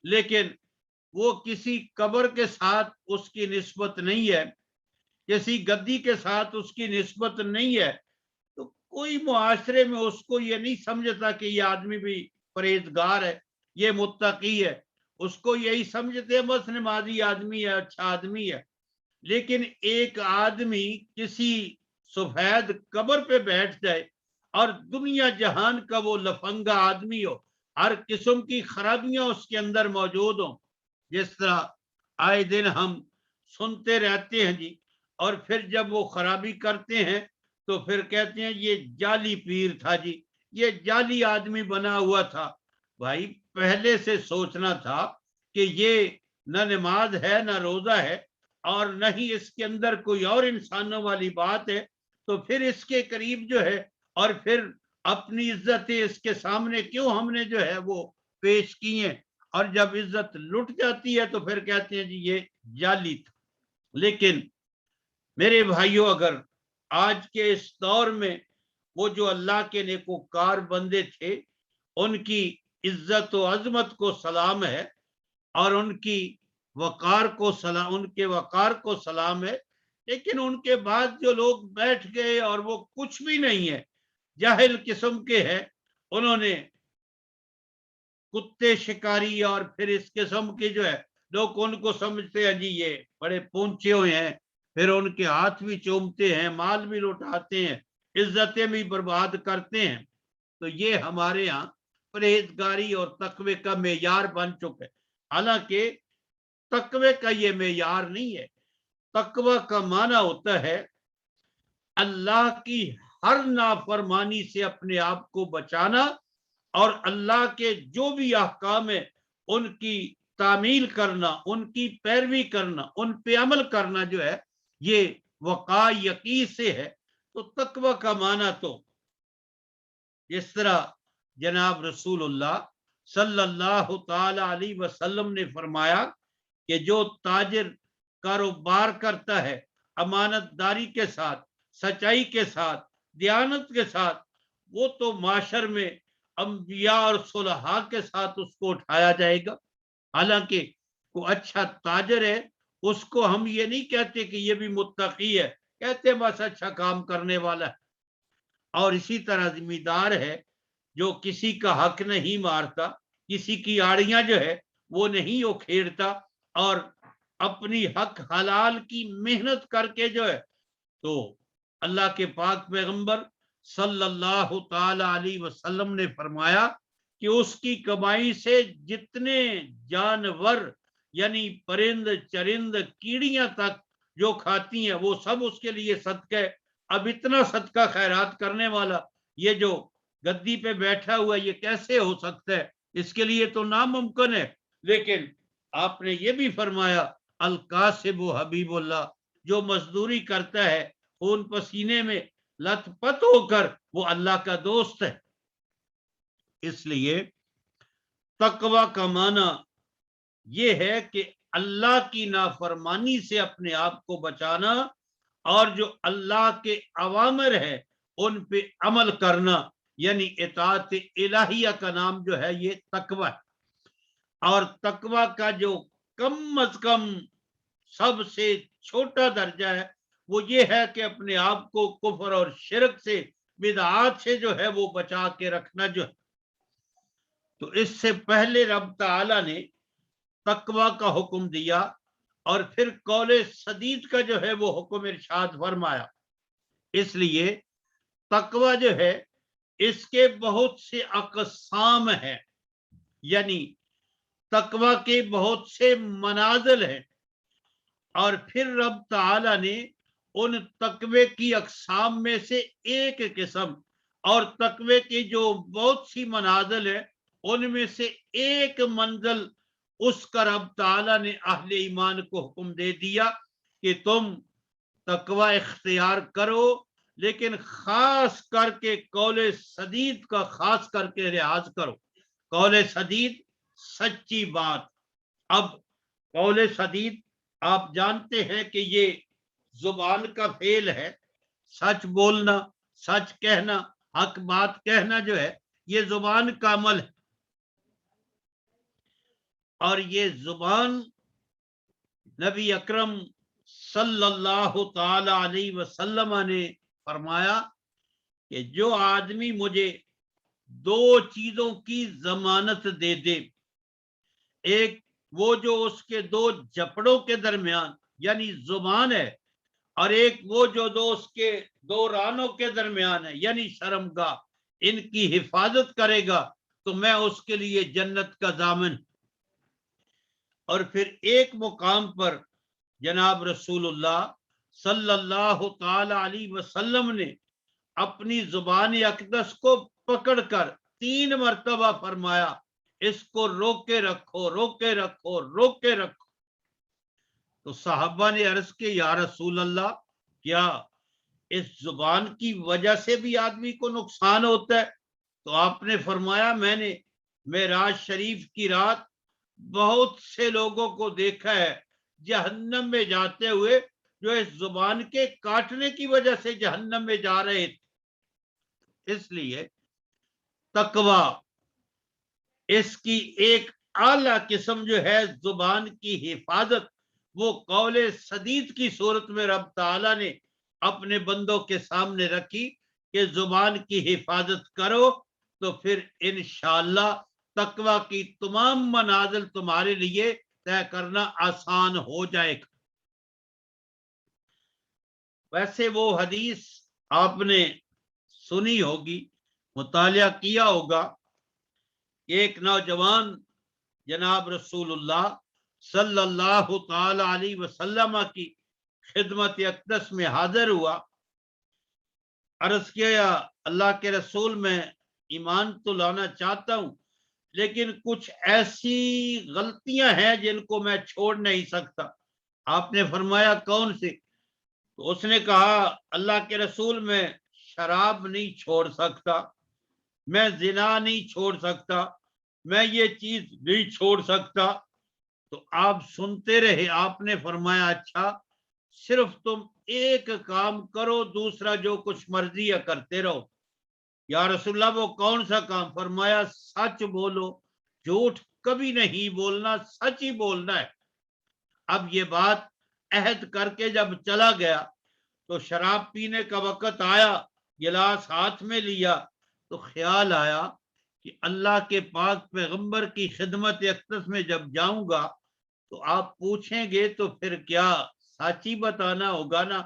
لیکن وہ کسی قبر کے ساتھ اس کی نسبت نہیں ہے، کسی گدی کے ساتھ اس کی نسبت نہیں ہے، تو کوئی معاشرے میں اس کو یہ نہیں سمجھتا کہ یہ آدمی بھی پرہیزگار ہے، یہ متقی ہے. اس کو یہی سمجھتے ہیں بس نمازی آدمی ہے، اچھا آدمی ہے. لیکن ایک آدمی کسی سفید قبر پہ بیٹھ جائے اور دنیا جہان کا وہ لفنگا آدمی ہو، ہر قسم کی خرابیاں اس کے اندر موجود ہوں. جس طرح آئے دن ہم سنتے رہتے ہیں جی, اور پھر جب وہ خرابی کرتے ہیں تو پھر کہتے ہیں یہ جعلی پیر تھا جی, یہ جعلی آدمی بنا ہوا تھا. بھائی پہلے سے سوچنا تھا کہ یہ نہ نماز ہے نہ روزہ ہے اور نہ ہی اس کے اندر کوئی اور انسانوں والی بات ہے, تو پھر اس کے قریب جو ہے اور پھر اپنی عزتیں اس کے سامنے کیوں ہم نے جو ہے وہ پیش کی ہیں, اور جب عزت لٹ جاتی ہے تو پھر کہتے ہیں جی یہ جعلی تھا. لیکن میرے بھائیوں, اگر آج کے اس دور میں وہ جو اللہ کے نیکوکار بندے تھے ان کی عزت و عظمت کو سلام ہے اور ان کی وقار کو سلام, ان کے وقار کو سلام ہے, لیکن ان کے بعد جو لوگ بیٹھ گئے اور وہ کچھ بھی نہیں ہے, جاہل قسم کے ہیں, انہوں نے کتے شکاری اور پھر اس قسم کے جو ہے لوگ ان کو سمجھتے ہیں جی یہ بڑے پونچے ہوئے ہیں, پھر ان کے ہاتھ بھی چومتے ہیں, مال بھی لوٹاتے ہیں, عزتیں بھی برباد کرتے ہیں. تو یہ ہمارے یہاں پرہیزگاری اور تقوی کا معیار بن چکا ہے. حالانکہ تقوی کا یہ معیار نہیں ہے. تقوی کا معنی ہوتا ہے اللہ کی ہر نافرمانی سے اپنے آپ کو بچانا اور اللہ کے جو بھی احکام ہے ان کی تعمیل کرنا, ان کی پیروی کرنا, ان پہ عمل کرنا جو ہے یہ وقار یقین سے ہے. تو تقوی کا معنی تو جس طرح جناب رسول اللہ صلی اللہ تعالی علیہ وسلم نے فرمایا کہ جو تاجر کاروبار کرتا ہے امانت داری کے ساتھ, سچائی کے ساتھ, دیانت کے ساتھ, وہ تو معاشر میں انبیاء اور صلحاء کے ساتھ اس کو اٹھایا جائے گا. حالانکہ وہ اچھا تاجر ہے, اس کو ہم یہ نہیں کہتے کہ یہ بھی متقی ہے, کہتے بس اچھا کام کرنے والا ہے. اور اسی طرح ذمہ دار ہے جو کسی کا حق نہیں مارتا, کسی کی آڑیاں جو ہے وہ نہیں اکھیڑتا, اور اپنی حق حلال کی محنت کر کے جو ہے, تو اللہ کے پاک پیغمبر صلی اللہ تعالی علیہ وسلم نے فرمایا کہ اس کی کمائی سے جتنے جانور یعنی پرند چرند کیڑیاں تک جو کھاتی ہیں وہ سب اس کے لیے صدقہ ہے. اب اتنا صدقہ خیرات کرنے والا یہ جو گدی پہ بیٹھا ہوا یہ کیسے ہو سکتا ہے؟ اس کے لیے تو ناممکن ہے. لیکن آپ نے یہ بھی فرمایا القاسب حبیب اللہ, جو مزدوری کرتا ہے خون پسینے میں لت پت ہو کر وہ اللہ کا دوست ہے. اس لیے تقوی کا معنی یہ ہے کہ اللہ کی نافرمانی سے اپنے آپ کو بچانا اور جو اللہ کے اوامر ہے ان پہ عمل کرنا, یعنی اطاعت الہیہ کا نام جو ہے یہ تقوی ہے. اور تقوی کا جو کم از کم سب سے چھوٹا درجہ ہے وہ یہ ہے کہ اپنے آپ کو کفر اور شرک سے, بدعات سے جو ہے وہ بچا کے رکھنا جو ہے. تو اس سے پہلے رب تعالی نے تقوی کا حکم دیا اور پھر قول سدید کا جو ہے وہ حکم ارشاد فرمایا. اس لیے تقوی جو ہے اس کے بہت سے اقسام ہیں, یعنی تقوی کے بہت سے منازل ہیں, اور پھر رب تعالی نے ان تقوی کی اقسام میں سے ایک قسم اور تقوی کی جو بہت سی منازل ہے ان میں سے ایک منزل اس کا رب تعالی نے اہل ایمان کو حکم دے دیا کہ تم تقوی اختیار کرو, لیکن خاص کر کے قول سدید کا خاص کر کے لحاظ کرو. قول سدید سچی بات. اب قول سدید آپ جانتے ہیں کہ یہ زبان کا فعل ہے, سچ بولنا, سچ کہنا, حق بات کہنا جو ہے یہ زبان کا عمل ہے. اور یہ زبان نبی اکرم صلی اللہ تعالی علیہ وسلم نے فرمایا کہ جو آدمی مجھے دو چیزوں کی ضمانت دے دے, ایک وہ جو اس کے دو جپڑوں کے درمیان یعنی زبان ہے, اور ایک وہ جو دو اس کے دو رانوں کے درمیان ہے یعنی شرمگاہ, ان کی حفاظت کرے گا تو میں اس کے لیے جنت کا ضامن. اور پھر ایک مقام پر جناب رسول اللہ صلی اللہ تعالی علیہ وسلم نے اپنی زبان اقدس کو پکڑ کر 3 مرتبہ فرمایا اس کو روکے رکھو روکے رکھو روکے رکھو. تو صحابہ نے عرض کہ یا رسول اللہ کیا اس زبان کی وجہ سے بھی آدمی کو نقصان ہوتا ہے؟ تو آپ نے فرمایا میں نے معراج شریف کی رات بہت سے لوگوں کو دیکھا ہے جہنم میں جاتے ہوئے جو اس زبان کے کاٹنے کی وجہ سے جہنم میں جا رہے تھے. اس لیے تقوی اس کی ایک اعلیٰ قسم جو ہے زبان کی حفاظت وہ قول سدید کی صورت میں رب تعالیٰ نے اپنے بندوں کے سامنے رکھی کہ زبان کی حفاظت کرو تو پھر انشاءاللہ تقوی کی تمام منازل تمہارے لیے طے کرنا آسان ہو جائے گا. ویسے وہ حدیث آپ نے سنی ہوگی مطالعہ کیا ہوگا. ایک نوجوان جناب رسول اللہ صلی اللہ تعالی علیہ وسلم کی خدمت اقدس میں حاضر ہوا. عرض کیا اللہ کے رسول میں ایمان تو لانا چاہتا ہوں لیکن کچھ ایسی غلطیاں ہیں جن کو میں چھوڑ نہیں سکتا. آپ نے فرمایا کون سی؟ تو اس نے کہا اللہ کے رسول میں شراب نہیں چھوڑ سکتا, میں زنا نہیں چھوڑ سکتا, میں یہ چیز نہیں چھوڑ سکتا. تو آپ سنتے رہے. آپ نے فرمایا اچھا صرف تم ایک کام کرو دوسرا جو کچھ مرضی ہے کرتے رہو. یا رسول اللہ وہ کون سا کام؟ فرمایا سچ بولو, جھوٹ کبھی نہیں بولنا, سچ ہی بولنا ہے. اب یہ بات عہد کر کے جب چلا گیا تو شراب پینے کا وقت آیا, گلاس ہاتھ میں لیا تو خیال آیا کہ اللہ کے پاک پیغمبر کی خدمت اقدس میں جب جاؤں گا تو آپ پوچھیں گے تو پھر کیا سچ ہی بتانا ہوگا نا,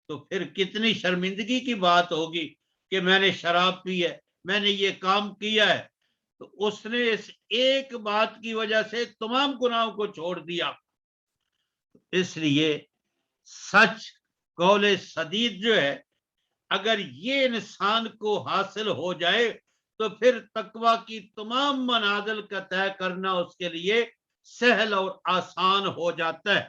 تو پھر کتنی شرمندگی کی بات ہوگی کہ میں نے شراب پی ہے, میں نے یہ کام کیا ہے. تو اس نے اس ایک بات کی وجہ سے تمام گناہوں کو چھوڑ دیا. اس لیے سچ قول سدید جو ہے اگر یہ انسان کو حاصل ہو جائے تو پھر تقوی کی تمام منازل کا طے کرنا اس کے لیے سہل اور آسان ہو جاتا ہے.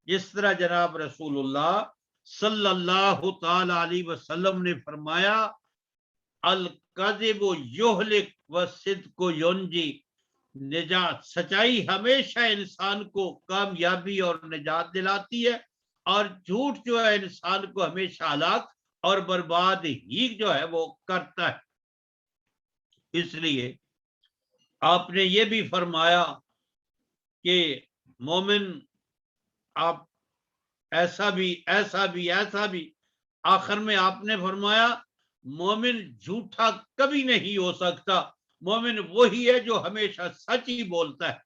جس طرح جناب رسول اللہ صلی اللہ تعالی علیہ وسلم نے فرمایا الکذب یہلک والصدق ینجی, نجات سچائی ہمیشہ انسان کو کامیابی اور نجات دلاتی ہے اور جھوٹ جو ہے انسان کو ہمیشہ ہلاک اور برباد ہی جو ہے وہ کرتا ہے. اس لیے آپ نے یہ بھی فرمایا کہ مومن آپ ایسا بھی ایسا بھی ایسا بھی, آخر میں آپ نے فرمایا مومن جھوٹا کبھی نہیں ہو سکتا, مومن وہی ہے جو ہمیشہ سچ ہی بولتا ہے.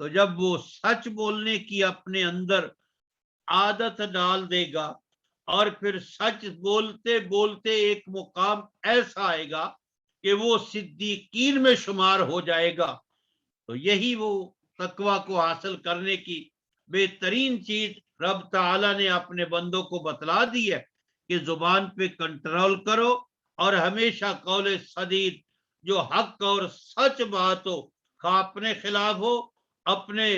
تو جب وہ سچ بولنے کی اپنے اندر عادت ڈال دے گا اور پھر سچ بولتے بولتے ایک مقام ایسا آئے گا کہ وہ صدیقین میں شمار ہو جائے گا, تو یہی وہ تقوی کو حاصل کرنے کی بہترین چیز رب تعالیٰ نے اپنے بندوں کو بتلا دی ہے کہ زبان پہ کنٹرول کرو اور ہمیشہ قول سدید جو حق اور سچ بات ہو, خواہ اپنے خلاف ہو, اپنے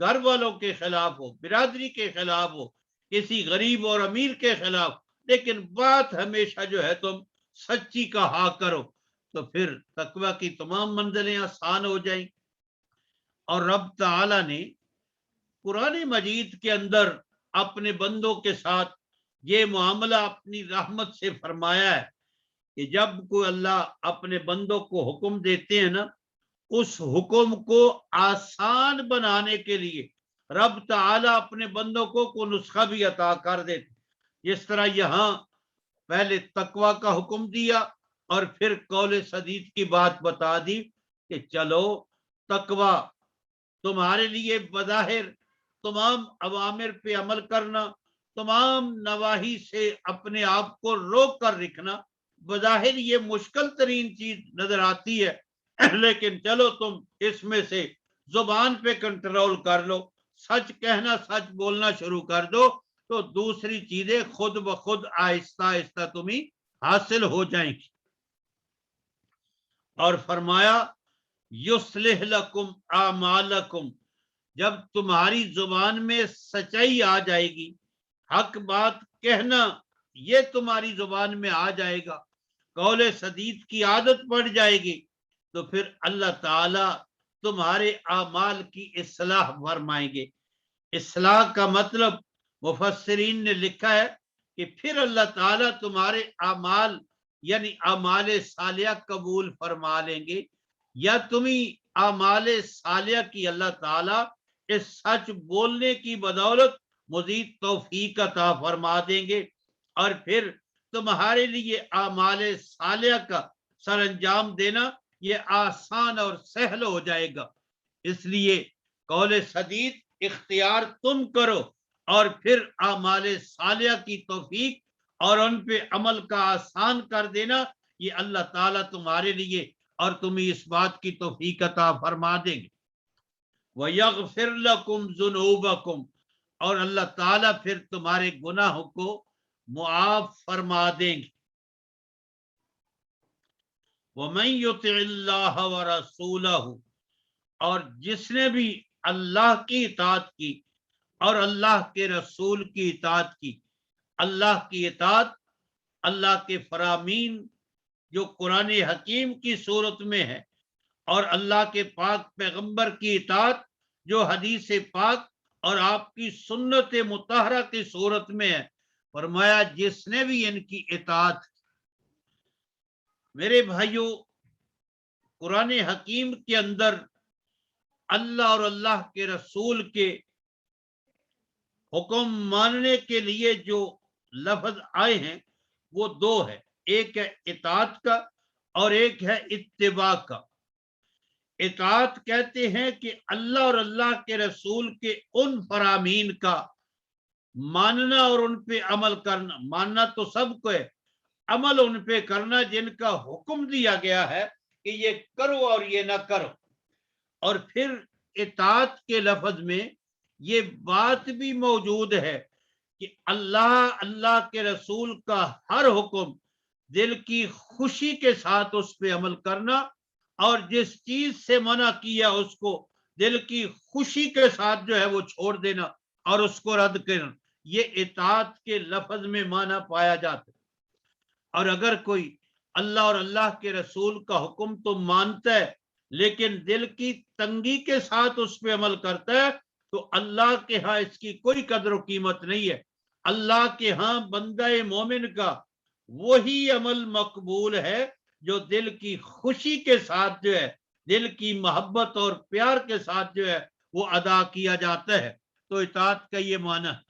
گھر والوں کے خلاف ہو, برادری کے خلاف ہو, کسی غریب اور امیر کے خلاف, لیکن بات ہمیشہ جو ہے تم سچی کا ہاں کرو تو پھر تقوی کی تمام منزلیں آسان ہو جائیں. اور رب تعالیٰ نے قرآن مجید کے اندر اپنے بندوں کے ساتھ یہ معاملہ اپنی رحمت سے فرمایا ہے کہ جب کوئی اللہ اپنے بندوں کو حکم دیتے ہیں نا, اس حکم کو آسان بنانے کے لیے رب تعالیٰ اپنے بندوں کو نسخہ بھی عطا کر دیتے. جس طرح یہاں پہلے تقوی کا حکم دیا اور پھر قول سدید کی بات بتا دی کہ چلو تقوی تمہارے لیے بظاہر تمام اوامر پہ عمل کرنا, تمام نواہی سے اپنے آپ کو روک کر رکھنا, بظاہر یہ مشکل ترین چیز نظر آتی ہے, لیکن چلو تم اس میں سے زبان پہ کنٹرول کر لو, سچ کہنا, سچ بولنا شروع کر دو, تو دوسری چیزیں خود بخود آہستہ آہستہ تمہیں حاصل ہو جائیں گی. اور فرمایا یصلح لکم اعمالکم, جب تمہاری زبان میں سچائی آ جائے گی, حق بات کہنا یہ تمہاری زبان میں آ جائے گا, قول سدید کی عادت پڑ جائے گی, تو پھر اللہ تعالی تمہارے اعمال کی اصلاح فرمائیں گے. اصلاح کا مطلب مفسرین نے لکھا ہے کہ پھر اللہ تعالیٰ تمہارے اعمال یعنی اعمال صالحہ قبول فرما لیں گے, یا تمہیں اعمال صالحہ کی اللہ تعالیٰ اس سچ بولنے کی بدولت مزید توفیق عطا فرما دیں گے, اور پھر تمہارے لیے اعمال صالحہ کا سر انجام دینا یہ آسان اور سہل ہو جائے گا. اس لیے قول سدید اختیار تم کرو, اور پھر اعمال صالحہ کی توفیق اور ان پہ عمل کا آسان کر دینا یہ اللہ تعالیٰ تمہارے لیے اور تمہیں اس بات کی توفیق عطا فرما دیں گے. وَيَغْفِرْ لَكُمْ ذُنُوبَكُمْ, اور اللہ تعالیٰ پھر تمہارے گناہوں کو معاف فرما دیں گے. وَمَن يُطِعِ اللَّهَ وَرَسُولَهُ, اور جس نے بھی اللہ کی اطاعت کی اور اللہ کے رسول کی اطاعت کی. اللہ کی اطاعت اللہ کے فرامین جو قرآن حکیم کی صورت میں ہے, اور اللہ کے پاک پیغمبر کی اطاعت جو حدیث پاک اور آپ کی سنت مطہرہ کی صورت میں ہے. فرمایا جس نے بھی ان کی اطاعت. میرے بھائیوں, قرآن حکیم کے اندر اللہ اور اللہ کے رسول کے حکم ماننے کے لیے جو لفظ آئے ہیں وہ دو ہے, ایک ہے اطاعت کا اور ایک ہے اتباع کا. اطاعت کہتے ہیں کہ اللہ اور اللہ کے رسول کے ان فرامین کا ماننا اور ان پہ عمل کرنا. ماننا تو سب کو ہے, عمل ان پہ کرنا جن کا حکم دیا گیا ہے کہ یہ کرو اور یہ نہ کرو. اور پھر اطاعت کے لفظ میں یہ بات بھی موجود ہے کہ اللہ کے رسول کا ہر حکم دل کی خوشی کے ساتھ اس پہ عمل کرنا, اور جس چیز سے منع کیا اس کو دل کی خوشی کے ساتھ جو ہے وہ چھوڑ دینا اور اس کو رد کرنا. یہ اطاعت کے لفظ میں معنی پایا جاتا ہے. اور اگر کوئی اللہ اور اللہ کے رسول کا حکم تو مانتا ہے لیکن دل کی تنگی کے ساتھ اس پہ عمل کرتا ہے, تو اللہ کے ہاں اس کی کوئی قدر و قیمت نہیں ہے. اللہ کے ہاں بندہ مومن کا وہی عمل مقبول ہے جو دل کی خوشی کے ساتھ جو ہے, دل کی محبت اور پیار کے ساتھ جو ہے وہ ادا کیا جاتا ہے. تو اطاعت کا یہ معنی ہے.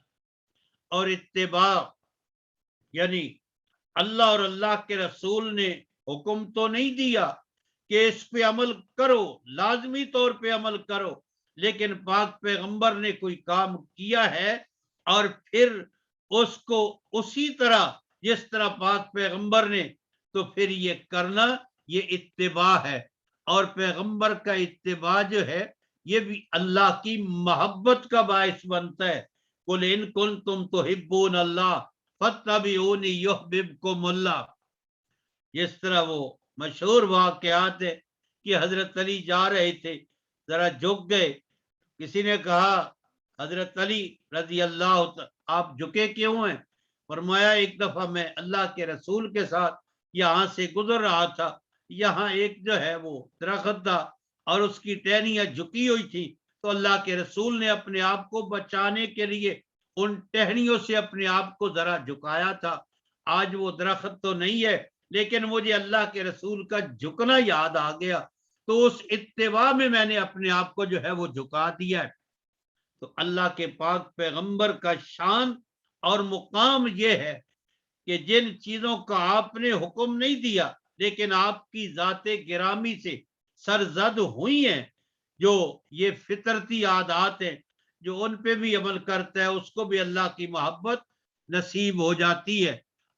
اور اتباع یعنی اللہ اور اللہ کے رسول نے حکم تو نہیں دیا کہ اس پہ عمل کرو, لازمی طور پہ عمل کرو, لیکن پاک پیغمبر نے کوئی کام کیا ہے اور پھر اس کو اسی طرح جس طرح پاک پیغمبر نے, تو پھر یہ کرنا یہ اتباع ہے. اور پیغمبر کا اتباع جو ہے یہ بھی اللہ کی محبت کا باعث بنتا ہے. قُلْ إِن كُنتُمْ تُحِبُّونَ اللَّهَ فَاتَّبِعُونِي يُحْبِبْكُمُ اللَّهُ. جس طرح وہ مشہور واقعات ہے کہ حضرت علی جا رہے تھے, ذرا جھک گئے, کسی نے کہا حضرت علی رضی اللہ آپ جھکے کیوں ہیں؟ فرمایا ایک دفعہ میں اللہ کے رسول کے ساتھ یہاں سے گزر رہا تھا, یہاں ایک جو ہے وہ درخت تھا اور اس کی ٹہنیاں جھکی ہوئی تھی, تو اللہ کے رسول نے اپنے آپ کو بچانے کے لیے ان ٹہنیوں سے اپنے آپ کو ذرا جھکایا تھا. آج وہ درخت تو نہیں ہے لیکن مجھے اللہ کے رسول کا جھکنا یاد آ گیا, تو اس اتباع میں میں نے اپنے آپ کو جو ہے وہ جھکا دیا ہے. تو اللہ کے پاک پیغمبر کا شان اور مقام یہ ہے کہ جن چیزوں کا آپ نے حکم نہیں دیا لیکن آپ کی ذات گرامی سے سرزد ہوئی ہیں, جو یہ فطرتی عادات ہیں, جو ان پہ بھی عمل کرتا ہے اس کو بھی اللہ کی محبت نصیب ہو جاتی ہے.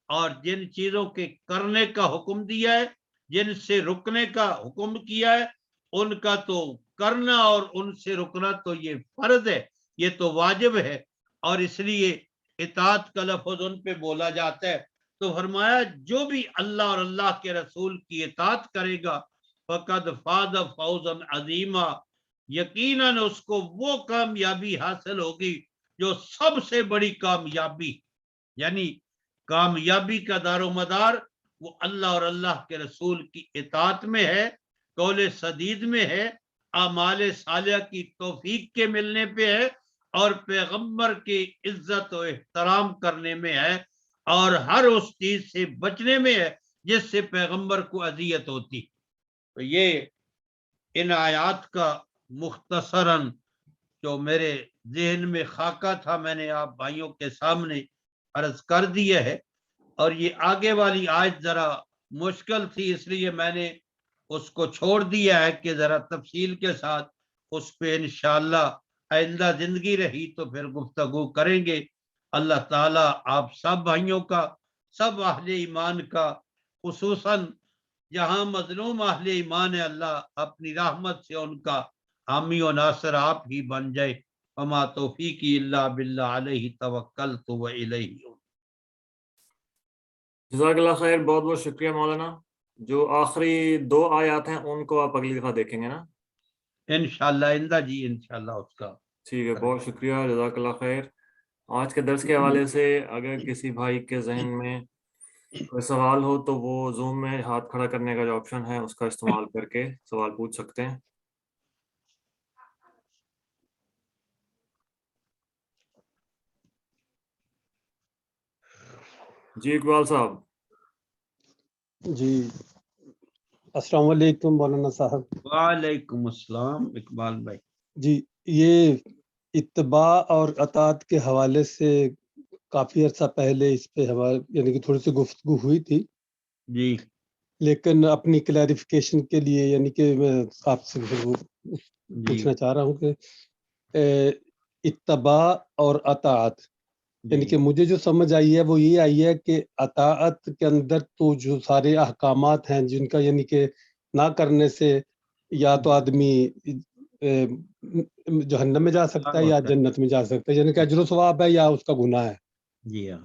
اور جن چیزوں کے کرنے کا حکم دیا ہے جن سے رکنے کا حکم کیا ہے ان کا تو کرنا اور ان سے رکنا تو یہ فرض ہے، یہ تو واجب ہے، اور اس لیے اطاعت کا لفظ ان پہ بولا جاتا ہے۔ تو فرمایا جو بھی اللہ اور اللہ کے رسول کی اطاعت کرے گا فقد فاز فوزا عظیما، یقیناً اس کو وہ کامیابی حاصل ہوگی جو سب سے بڑی کامیابی، یعنی کامیابی کا دار و مدار وہ اللہ اور اللہ کے رسول کی اطاعت میں ہے، قول سدید میں ہے، اعمال صالحہ کی توفیق کے ملنے پہ ہے، اور پیغمبر کی عزت و احترام کرنے میں ہے، اور ہر اس چیز سے بچنے میں ہے جس سے پیغمبر کو اذیت ہوتی۔ تو یہ ان آیات کا مختصراً جو میرے ذہن میں خاکہ تھا میں نے آپ بھائیوں کے سامنے عرض کر دیا ہے، اور یہ آگے والی آیت ذرا مشکل تھی اس لیے میں نے اس کو چھوڑ دیا ہے کہ ذرا تفصیل کے ساتھ اس پہ انشاءاللہ آئندہ زندگی رہی تو پھر گفتگو کریں گے۔ اللہ تعالیٰ آپ سب بھائیوں کا، سب اہل ایمان کا، خصوصاً جہاں مظلوم اہل ایمان ہے، اللہ اپنی رحمت سے ان کا حامی و ناصر آپ ہی بن جائے۔ وما توفیقی الا باللہ علیہ توکلت و الیہ۔ جزاک اللہ خیر، بہت بہت شکریہ مولانا۔ جو آخری 2 آیات ہیں ان کو آپ اگلی دفعہ دیکھیں گے نا؟ انشاءاللہ آئندہ جی انشاءاللہ اس کا ٹھیک ہے، بہت شکریہ، جزاک اللہ خیر۔ آج کے درس کے حوالے سے اگر کسی بھائی کے ذہن میں کوئی سوال ہو تو وہ زوم میں ہاتھ کھڑا کرنے کا جو آپشن ہے اس کا استعمال کر کے سوال پوچھ سکتے ہیں۔ جی اقبال صاحب۔ جی السلام علیکم مولانا صاحب۔ وعلیکم السلام اقبال بھائی۔ جی یہ اتباع اور اطاعت کے حوالے سے کافی عرصہ پہلے اس پہ یعنی کہ تھوڑی سی گفتگو ہوئی تھی، جی لیکن اپنی کلیریفیکیشن کے لیے یعنی کہ میں آپ سے پوچھنا چاہ رہا ہوں کہ اتباع اور اطاعت، یعنی کہ مجھے جو سمجھ آئی ہے وہ یہ آئی ہے کہ اطاعت کے اندر تو جو سارے احکامات ہیں جن کا یعنی کہ نہ کرنے سے یا تو آدمی جہنم میں جا سکتا ہے یا جنت میں جا سکتا ہے، یعنی کہ اجر و ثواب ہے یا اس کا گناہ ہے۔ جی ہاں،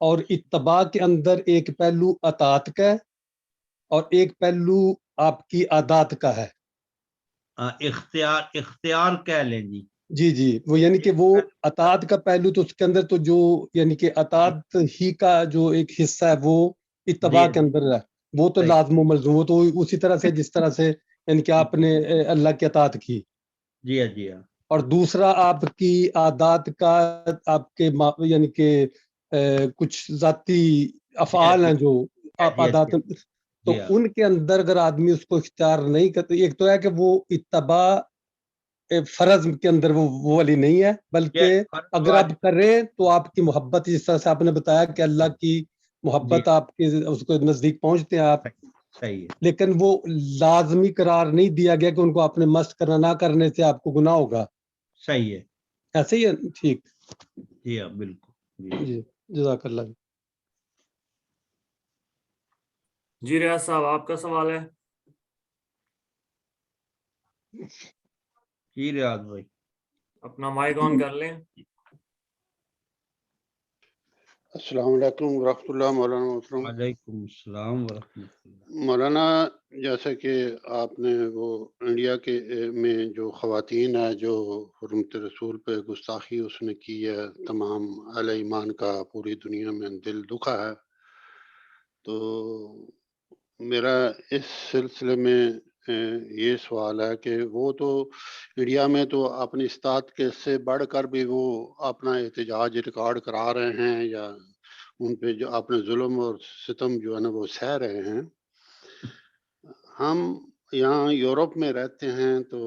اور اتباع کے اندر ایک پہلو اطاعت کا ہے اور ایک پہلو آپ کی عادات کا ہے۔ اختیار کہہ لیں جی۔ جی جی، وہ یعنی کہ وہ اطاعت کا پہلو تو اس کے اندر تو جو یعنی کہ اطاعت ہی کا جو ایک حصہ ہے وہ اتباع کے اندر ہے، وہ تو لازم و ملزوم، وہ تو اسی طرح سے جس طرح سے یعنی کہ آپ نے اللہ کی اطاعت کی۔ جی ہاں جی ہاں۔ اور دوسرا آپ کی عادات کا، آپ کے یعنی کہ کچھ ذاتی افعال ہیں جو آپ عادات، تو ان کے اندر اگر آدمی اس کو اختیار نہیں کرتے، ایک تو ہے کہ وہ اتباع فرض کے اندر وہ والی نہیں ہے، بلکہ اگر آپ کریں تو آپ کی محبت، جس طرح سے آپ نے بتایا کہ اللہ کی محبت آپ کے اس کو نزدیک پہنچتے ہیں آپ، لیکن وہ لازمی قرار نہیں دیا گیا کہ ان کو آپ نے مست کرنا، نہ کرنے سے آپ کو گناہ ہوگا۔ صحیح ہے، ایسے ہی ہے، ٹھیک۔ جی ہاں بالکل جی جزاک اللہ۔ جی ریاض صاحب آپ کا سوال ہے؟ جی ریاض بھائی اپنا مائک آن کر لیں۔ السلام علیکم ورحمۃ اللہ مولانا محترم۔ وعلیکم السلام ورحمۃ اللہ۔ مولانا جیسا کہ آپ نے وہ انڈیا کے میں جو خواتین ہیں جو حرمت رسول پہ گستاخی اس نے کی ہے، تمام اہل ایمان کا پوری دنیا میں دل دکھا ہے، تو میرا اس سلسلے میں یہ سوال ہے کہ وہ تو انڈیا میں تو اپنی استطاعت کے سے بڑھ کر بھی وہ اپنا احتجاج ریکارڈ کرا رہے ہیں، یا ان پہ جو اپنے ظلم اور ستم جو ہے نا وہ سہ رہے ہیں۔ ہم یہاں یورپ میں رہتے ہیں تو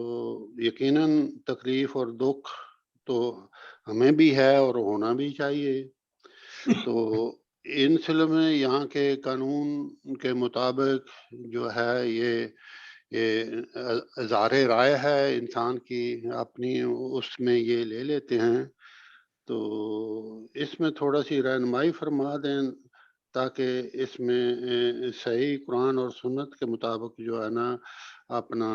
یقیناً تکلیف اور دکھ تو ہمیں بھی ہے اور ہونا بھی چاہیے۔ تو ان سلسلے میں یہاں کے قانون کے مطابق جو ہے یہ اظہار رائے ہے انسان کی اپنی، اس میں یہ لے لیتے ہیں، تو اس میں تھوڑا سی رہنمائی فرما دیں تاکہ اس میں صحیح قرآن اور سنت کے مطابق جو ہے نا اپنا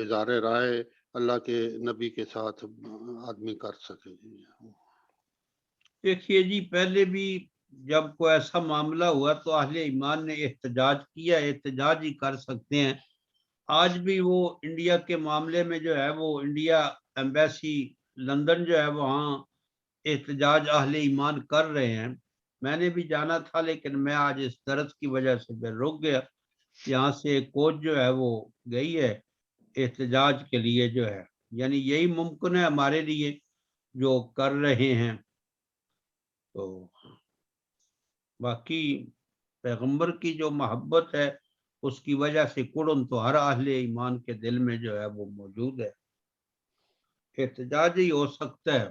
اظہار رائے اللہ کے نبی کے ساتھ آدمی کر سکے. دیکھیے جی، پہلے بھی جب کوئی ایسا معاملہ ہوا تو اہل ایمان نے احتجاج کیا، احتجاج ہی کر سکتے ہیں. آج بھی وہ انڈیا کے معاملے میں جو ہے وہ انڈیا ایمبیسی لندن جو ہے وہاں احتجاج اہل ایمان کر رہے ہیں. میں نے بھی جانا تھا لیکن میں آج اس درد کی وجہ سے پھر رک گیا. یہاں سے ایک کوچ جو ہے وہ گئی ہے احتجاج کے لیے جو ہے، یعنی یہی ممکن ہے ہمارے لیے جو کر رہے ہیں. تو باقی پیغمبر کی جو محبت ہے اس کی وجہ سے کڑن تو ہر اہل ایمان کے دل میں جو ہے وہ موجود ہے. احتجاج ہی ہو سکتا ہے.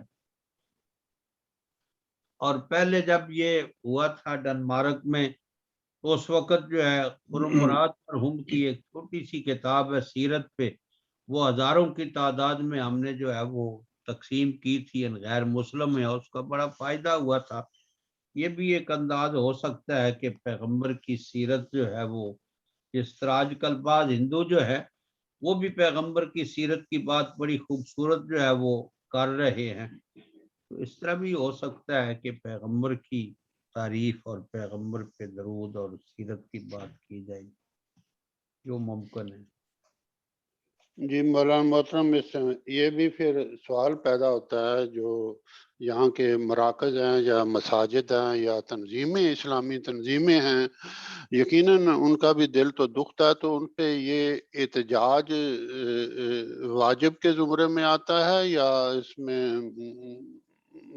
اور پہلے جب یہ ہوا تھا ڈنمارک میں تو اس وقت جو ہے خرم مراد مرحوم کی ایک چھوٹی سی کتاب ہے سیرت پہ، وہ ہزاروں کی تعداد میں ہم نے جو ہے وہ تقسیم کی تھی ان غیر مسلم میں، اس کا بڑا فائدہ ہوا تھا. یہ بھی ایک انداز ہو سکتا ہے کہ پیغمبر کی سیرت جو ہے وہ جس طرح آج کل بعض ہندو جو ہے وہ بھی پیغمبر کی سیرت کی بات بڑی خوبصورت جو ہے وہ کر رہے ہیں. تو اس طرح بھی ہو سکتا ہے کہ پیغمبر کی تعریف اور پیغمبر پہ درود اور سیرت کی بات کی جائے جو ممکن ہے. جی مولانا محترم، اس سے یہ بھی پھر سوال پیدا ہوتا ہے جو یہاں کے مراکز ہیں یا مساجد ہیں یا تنظیمیں اسلامی تنظیمیں ہیں، یقیناً ان کا بھی دل تو دکھتا ہے، تو ان پہ یہ احتجاج واجب کے زمرے میں آتا ہے یا اس میں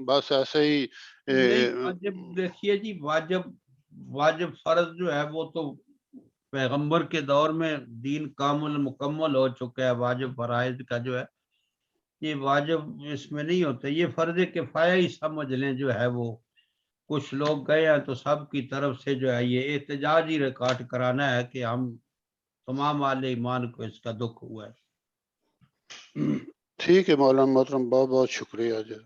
بس ایسے ہی نہیں واجب، دیکھیے جی واجب فرض جو ہے وہ تو پیغمبر کے دور میں دین کامل مکمل ہو چکا ہے. واجب فرائض کا جو ہے یہ واجب اس میں نہیں ہوتا، یہ فرض کفایہ ہی سمجھ لیں جو ہے وہ. کچھ لوگ گئے ہیں تو سب کی طرف سے جو ہے یہ احتجاج ہی ریکارڈ کرانا ہے کہ ہم تمام اہل ایمان کو اس کا دکھ ہوا ہے. ٹھیک ہے مولانا محترم، بہت بہت شکریہ جی.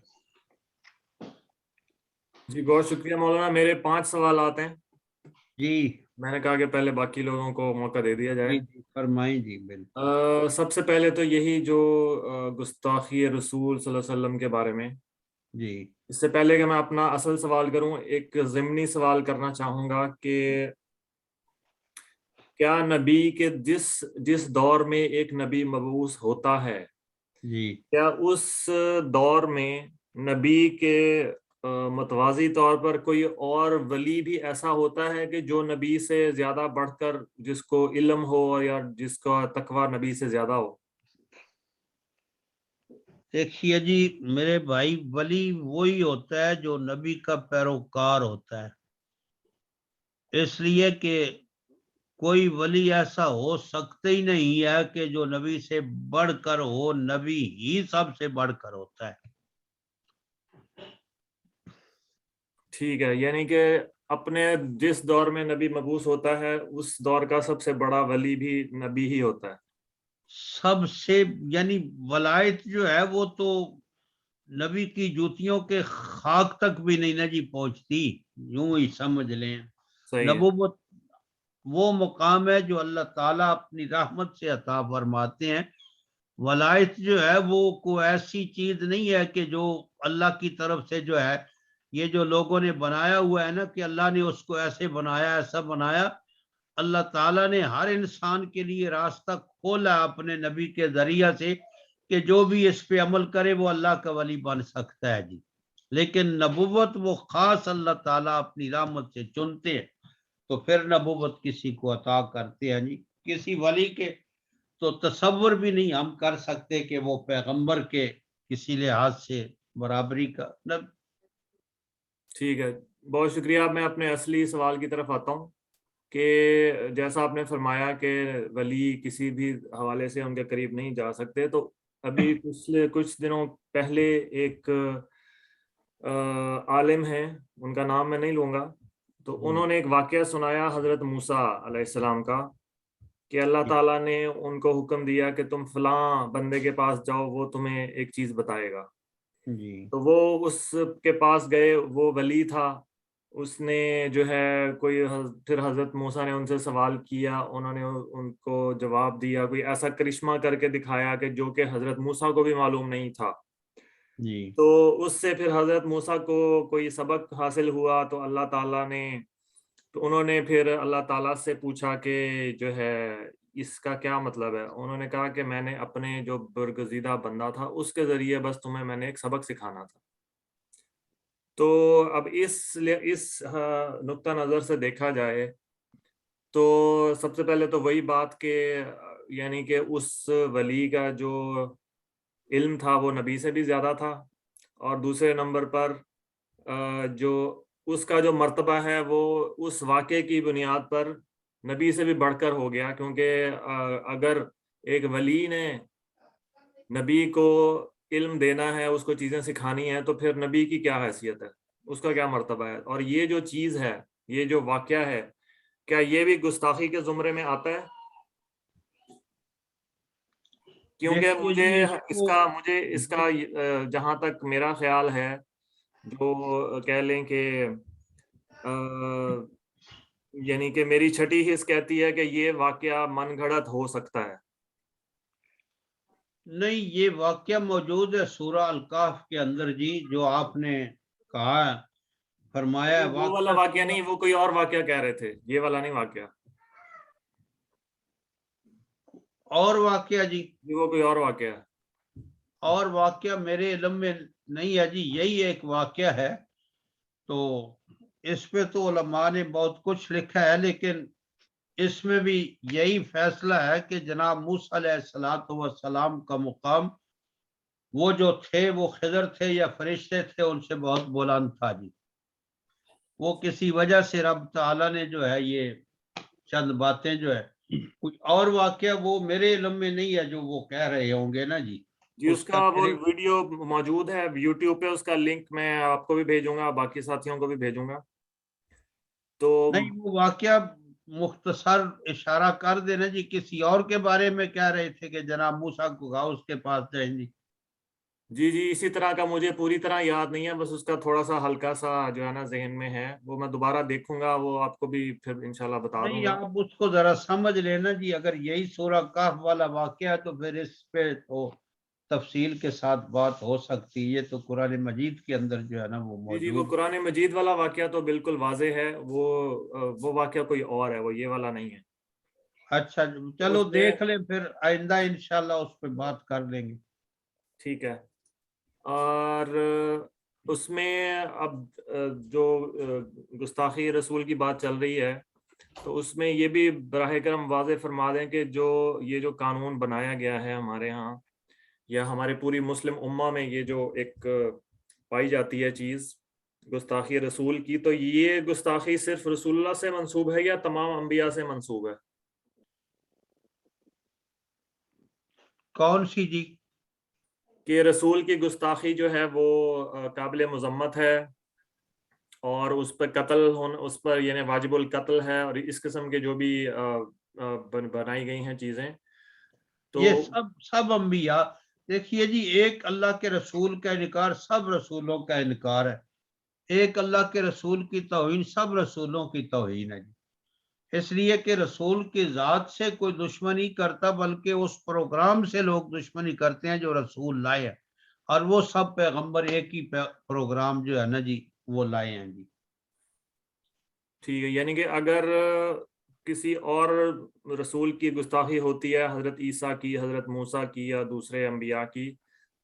جی بہت شکریہ مولانا. میرے 5 سوالات ہیں. جی میں نے کہا کہ پہلے باقی لوگوں کو موقع دے دیا جائے. جی فرمائیں جی. بالکل. سب سے پہلے تو یہی جو گستاخی رسول صلی اللہ علیہ وسلم کے بارے میں، جی اس سے پہلے کہ میں اپنا اصل سوال کروں، ایک ضمنی سوال کرنا چاہوں گا کہ کیا نبی کے جس دور میں ایک نبی مبعوث ہوتا ہے، جی کیا اس دور میں نبی کے متوازی طور پر کوئی اور ولی بھی ایسا ہوتا ہے کہ جو نبی سے زیادہ بڑھ کر جس کو علم ہو یا جس کا تقوی نبی سے زیادہ ہو؟ دیکھیے جی میرے بھائی، ولی وہی ہوتا ہے جو نبی کا پیروکار ہوتا ہے. اس لیے کہ کوئی ولی ایسا ہو سکتا ہی نہیں ہے کہ جو نبی سے بڑھ کر ہو، نبی ہی سب سے بڑھ کر ہوتا ہے. ٹھیک ہے، یعنی کہ اپنے جس دور میں نبی مبعوث ہوتا ہے اس دور کا سب سے بڑا ولی بھی نبی ہی ہوتا ہے. سب سے یعنی ولایت جو ہے وہ تو نبی کی جوتیوں کے خاک تک بھی نہیں نا جی پہنچتی، یوں ہی سمجھ لیں. صحیح ہے. نبوت وہ مقام ہے جو اللہ تعالیٰ اپنی رحمت سے عطا فرماتے ہیں. ولایت جو ہے وہ کوئی ایسی چیز نہیں ہے کہ جو اللہ کی طرف سے جو ہے یہ جو لوگوں نے بنایا ہوا ہے نا کہ اللہ نے اس کو ایسے بنایا ایسا بنایا. اللہ تعالیٰ نے ہر انسان کے لیے راستہ کھولا اپنے نبی کے ذریعہ سے کہ جو بھی اس پہ عمل کرے وہ اللہ کا ولی بن سکتا ہے جی. لیکن نبوت وہ خاص اللہ تعالیٰ اپنی رحمت سے چنتے ہیں تو پھر نبوت کسی کو عطا کرتے ہیں جی. کسی ولی کے تو تصور بھی نہیں ہم کر سکتے کہ وہ پیغمبر کے کسی لحاظ سے برابری کا. ٹھیک ہے، بہت شکریہ. میں اپنے اصلی سوال کی طرف آتا ہوں کہ جیسا آپ نے فرمایا کہ ولی کسی بھی حوالے سے ان کے قریب نہیں جا سکتے، تو ابھی کچھ دنوں پہلے ایک عالم ہیں، ان کا نام میں نہیں لوں گا، تو انہوں نے ایک واقعہ سنایا حضرت موسیٰ علیہ السلام کا کہ اللہ تعالیٰ نے ان کو حکم دیا کہ تم فلاں بندے کے پاس جاؤ، وہ تمہیں ایک چیز بتائے گا. جی تو وہ اس کے پاس گئے، وہ ولی تھا، اس نے جو ہے پھر حضرت موسیٰ نے ان سے سوال کیا, انہوں نے ان کو جواب دیا, کوئی ایسا کرشمہ کر کے دکھایا کہ جو کہ حضرت موسیٰ کو بھی معلوم نہیں تھا. جی تو اس سے پھر حضرت موسیٰ کو کوئی سبق حاصل ہوا, تو اللہ تعالیٰ نے, تو انہوں نے پھر اللہ تعالیٰ سے پوچھا کہ جو ہے اس کا کیا مطلب ہے. انہوں نے کہا کہ میں نے اپنے جو برگزیدہ بندہ تھا اس کے ذریعے بس تمہیں میں نے ایک سبق سکھانا تھا. تو اب اس نقطہ نظر سے دیکھا جائے تو سب سے پہلے تو وہی بات کہ یعنی کہ اس ولی کا جو علم تھا وہ نبی سے بھی زیادہ تھا, اور دوسرے نمبر پر جو اس کا جو مرتبہ ہے وہ اس واقعے کی بنیاد پر نبی سے بھی بڑھ کر ہو گیا, کیونکہ اگر ایک ولی نے نبی کو علم دینا ہے, اس کو چیزیں سکھانی ہیں, تو پھر نبی کی کیا حیثیت ہے, اس کا کیا مرتبہ ہے. اور یہ جو چیز ہے, یہ جو واقعہ ہے, کیا یہ بھی گستاخی کے زمرے میں آتا ہے؟ کیونکہ مجھے اس کا جہاں تک میرا خیال ہے, جو کہہ لیں کہ یعنی کہ میری چھٹی حص کہتی ہے کہ یہ واقعہ من گھڑت ہو سکتا ہے. نہیں, یہ واقعہ موجود ہے سورہ الکہف کے اندر جی, جو آپ نے کہا ہے, فرمایا وہ والا واقعہ نہیں, وہ کوئی اور واقعہ کہہ رہے تھے, یہ والا نہیں واقعہ. اور واقعہ جی, وہ کوئی اور واقعہ ہے. اور واقعہ میرے علم میں نہیں ہے جی, یہی ایک واقعہ ہے. تو اس پہ تو علماء نے بہت کچھ لکھا ہے, لیکن اس میں بھی یہی فیصلہ ہے کہ جناب موسیٰ علیہ السلام کا مقام وہ جو تھے وہ خضر تھے یا فرشتے تھے, ان سے بہت بلند تھا جی. وہ کسی وجہ سے رب تعالیٰ نے جو ہے یہ چند باتیں جو ہے, کچھ اور واقعہ وہ میرے علم میں نہیں ہے جو وہ کہہ رہے ہوں گے نا جی. جی اس کا وہ ویڈیو موجود ہے یوٹیوب پہ, اس کا لنک میں آپ کو بھی بھیجوں گا, باقی ساتھیوں کو بھی بھیجوں گا. تو نہیں, وہ واقعہ مختصر اشارہ کر دینا جی, کسی اور کے بارے میں کہہ رہے تھے کہ جناب موسیٰ کو کہا اس کے پاس جائیں جی. جی اسی طرح کا مجھے پوری طرح یاد نہیں ہے, بس اس کا تھوڑا سا ہلکا سا جو ہے نا ذہن میں ہے, وہ میں دوبارہ دیکھوں گا, وہ آپ کو بھی پھر انشاءاللہ بتا دوں نہیں, گا. آپ اس کو ذرا سمجھ لینا جی, اگر یہی سورہ کہف والا واقعہ ہے تو پھر اس پہ تو تفصیل کے ساتھ بات ہو سکتی. یہ تو قرآن مجید کے اندر جو ہے نا وہ جی وہ موجود. قرآن مجید والا واقعہ تو بالکل واضح ہے, وہ واقعہ کوئی اور ہے, وہ یہ والا نہیں ہے. اچھا چلو دیکھ لیں, پھر آئندہ انشاءاللہ اس پہ بات کر لیں گے. ٹھیک ہے. اور اس میں اب جو گستاخی رسول کی بات چل رہی ہے, تو اس میں یہ بھی براہ کرم واضح فرما دیں کہ یہ جو قانون بنایا گیا ہے ہمارے ہاں یا ہمارے پوری مسلم امہ میں, یہ جو ایک پائی جاتی ہے چیز گستاخی رسول کی, تو یہ گستاخی صرف رسول اللہ سے منسوب ہے یا تمام انبیاء سے منسوب ہے؟ کون سی جی؟ کہ رسول کی گستاخی جو ہے وہ قابل مذمت ہے, اور اس پر قتل ہونا, اس پر یعنی واجب القتل ہے, اور اس قسم کے جو بھی بنائی گئی ہیں چیزیں. تو یہ سب انبیاء, دیکھیے جی, ایک اللہ کے رسول کا انکار سب رسولوں کا انکار ہے. ایک اللہ کے رسول کی توہین سب رسولوں کی توہین ہے جی. اس لیے کہ رسول کی ذات سے کوئی دشمنی کرتا, بلکہ اس پروگرام سے لوگ دشمنی کرتے ہیں جو رسول لائے ہیں, اور وہ سب پیغمبر ایک ہی پروگرام جو ہے نا جی وہ لائے ہیں جی. ٹھیک ہے, یعنی کہ اگر کسی اور رسول کی گستاخی ہوتی ہے, حضرت عیسیٰ کی, حضرت موسیٰ کی یا دوسرے انبیاء کی,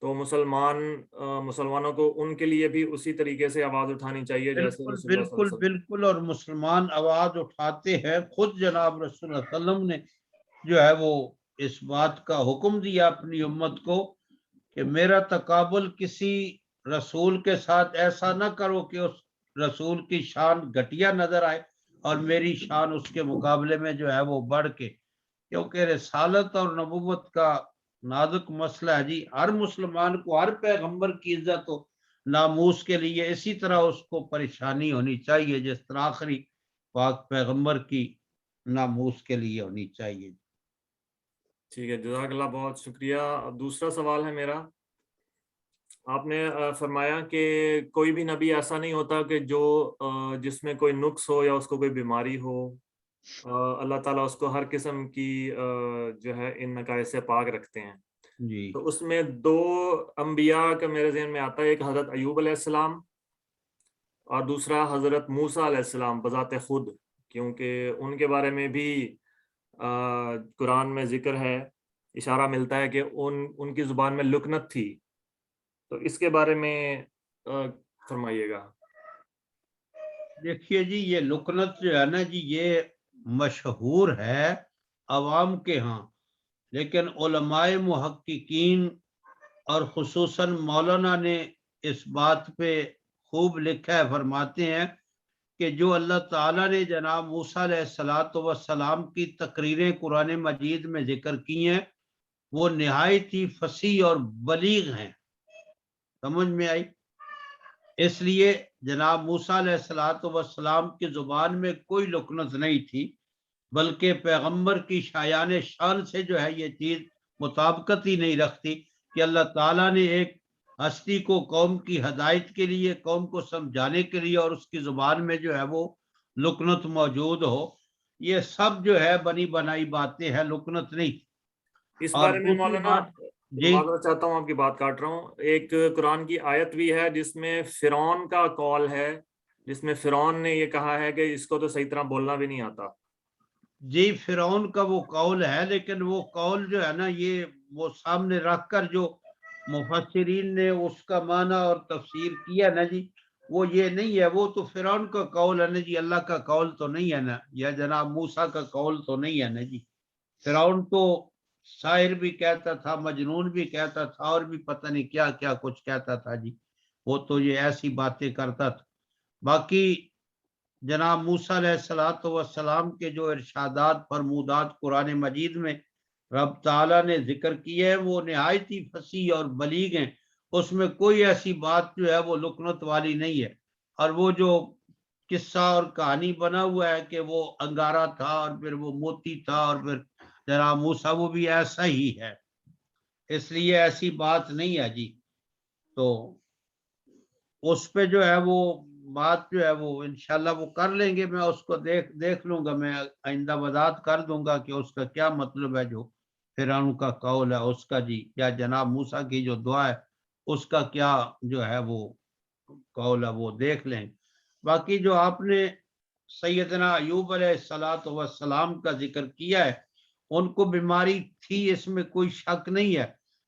تو مسلمانوں کو ان کے لیے بھی اسی طریقے سے آواز اٹھانی چاہیے جیسے بالکل رسول اللہ صلی اللہ بالکل علیہ وسلم. بالکل, اور مسلمان آواز اٹھاتے ہیں. خود جناب رسول اللہ علیہ وسلم نے جو ہے وہ اس بات کا حکم دیا اپنی امت کو کہ میرا تقابل کسی رسول کے ساتھ ایسا نہ کرو کہ اس رسول کی شان گھٹیا نظر آئے اور میری شان اس کے مقابلے میں جو ہے وہ بڑھ کے, کیونکہ رسالت اور نبوت کا نازک مسئلہ ہے جی. ہر مسلمان کو ہر پیغمبر کی عزت ہو ناموس کے لیے اسی طرح اس کو پریشانی ہونی چاہیے جس طرح آخری پاک پیغمبر کی ناموس کے لیے ہونی چاہیے. ٹھیک ہے, جزاک اللہ, بہت شکریہ. اب دوسرا سوال ہے میرا, آپ نے فرمایا کہ کوئی بھی نبی ایسا نہیں ہوتا کہ جو جس میں کوئی نقص ہو یا اس کو کوئی بیماری ہو، اللہ تعالیٰ اس کو ہر قسم کی جو ہے ان نقائص سے پاک رکھتے ہیں. جی تو اس میں 2 انبیاء کا میرے ذہن میں آتا ہے، ایک حضرت ایوب علیہ السلام اور دوسرا حضرت موسیٰ علیہ السلام بذات خود، کیونکہ ان کے بارے میں بھی قرآن میں ذکر ہے، اشارہ ملتا ہے کہ ان کی زبان میں لکنت تھی. تو اس کے بارے میں فرمائیے گا. دیکھیے جی، یہ لکنت جو ہے نا جی، یہ مشہور ہے عوام کے ہاں، لیکن علماء محققین اور خصوصاً مولانا نے اس بات پہ خوب لکھا ہے. فرماتے ہیں کہ جو اللہ تعالیٰ نے جناب موسیٰ علیہ السلام کی تقریریں قرآن مجید میں ذکر کی ہیں، وہ نہایت ہی فصیح اور بلیغ ہیں. سمجھ میں آئی؟ اس لیے جناب موسیٰ علیہ السلام کی زبان میں کوئی لکنت نہیں تھی، بلکہ پیغمبر کی شایان شان سے جو ہے یہ چیز مطابقت ہی نہیں رکھتی کہ اللہ تعالیٰ نے ایک ہستی کو قوم کی ہدایت کے لیے، قوم کو سمجھانے کے لیے، اور اس کی زبان میں جو ہے وہ لکنت موجود ہو. یہ سب جو ہے بنی بنائی باتیں ہیں، لکنت نہیں. اس اور بارے میں دوسری مولانا بات جی، معذرت چاہتا ہوں، آپ کی بات کاٹ رہا ہوں. ایک قرآن کی آیت بھی ہے جس میں فرعون کا قول ہے، جس میں فرعون نے یہ کہا ہے کہ اس کو تو صحیح طرح بولنا بھی نہیں آتا. جی فرعون کا وہ قول ہے، لیکن وہ قول جو ہے نا، یہ وہ سامنے رکھ کر جو مفسرین نے اس کا معنی اور تفسیر کیا نا جی، وہ یہ نہیں ہے. وہ تو فرعون کا قول ہے نا جی، اللہ کا قول تو نہیں ہے نا، یا جناب موسیٰ کا قول تو نہیں ہے نا جی. فرعون تو شاعر بھی کہتا تھا، مجنون بھی کہتا تھا، اور بھی پتہ نہیں کیا کیا کچھ کہتا تھا جی. وہ تو یہ ایسی باتیں کرتا تھا. باقی جناب موسیٰ علیہ السلام کے جو ارشادات فرمودات قرآن مجید میں رب تعالیٰ نے ذکر کی ہے، وہ نہایت ہی فصیح اور بلیغ ہیں. اس میں کوئی ایسی بات جو ہے وہ لکنت والی نہیں ہے. اور وہ جو قصہ اور کہانی بنا ہوا ہے کہ وہ انگارہ تھا اور پھر وہ موتی تھا اور پھر جناب موسیٰ، وہ بھی ایسا ہی ہے. اس لیے ایسی بات نہیں ہے جی. تو اس پہ جو ہے وہ بات جو ہے وہ انشاءاللہ وہ کر لیں گے. میں اس کو دیکھ لوں گا، میں آئندہ وضاحت کر دوں گا کہ اس کا کیا مطلب ہے جو فرعون کا قول ہے اس کا جی، یا جناب موسیٰ کی جو دعا ہے اس کا کیا جو ہے وہ قول ہے، وہ دیکھ لیں. باقی جو آپ نے سیدنا ایوب علیہ السلام کا ذکر کیا ہے، ان کو بیماری تھی، اس میں کوئی شک نہیں ہے،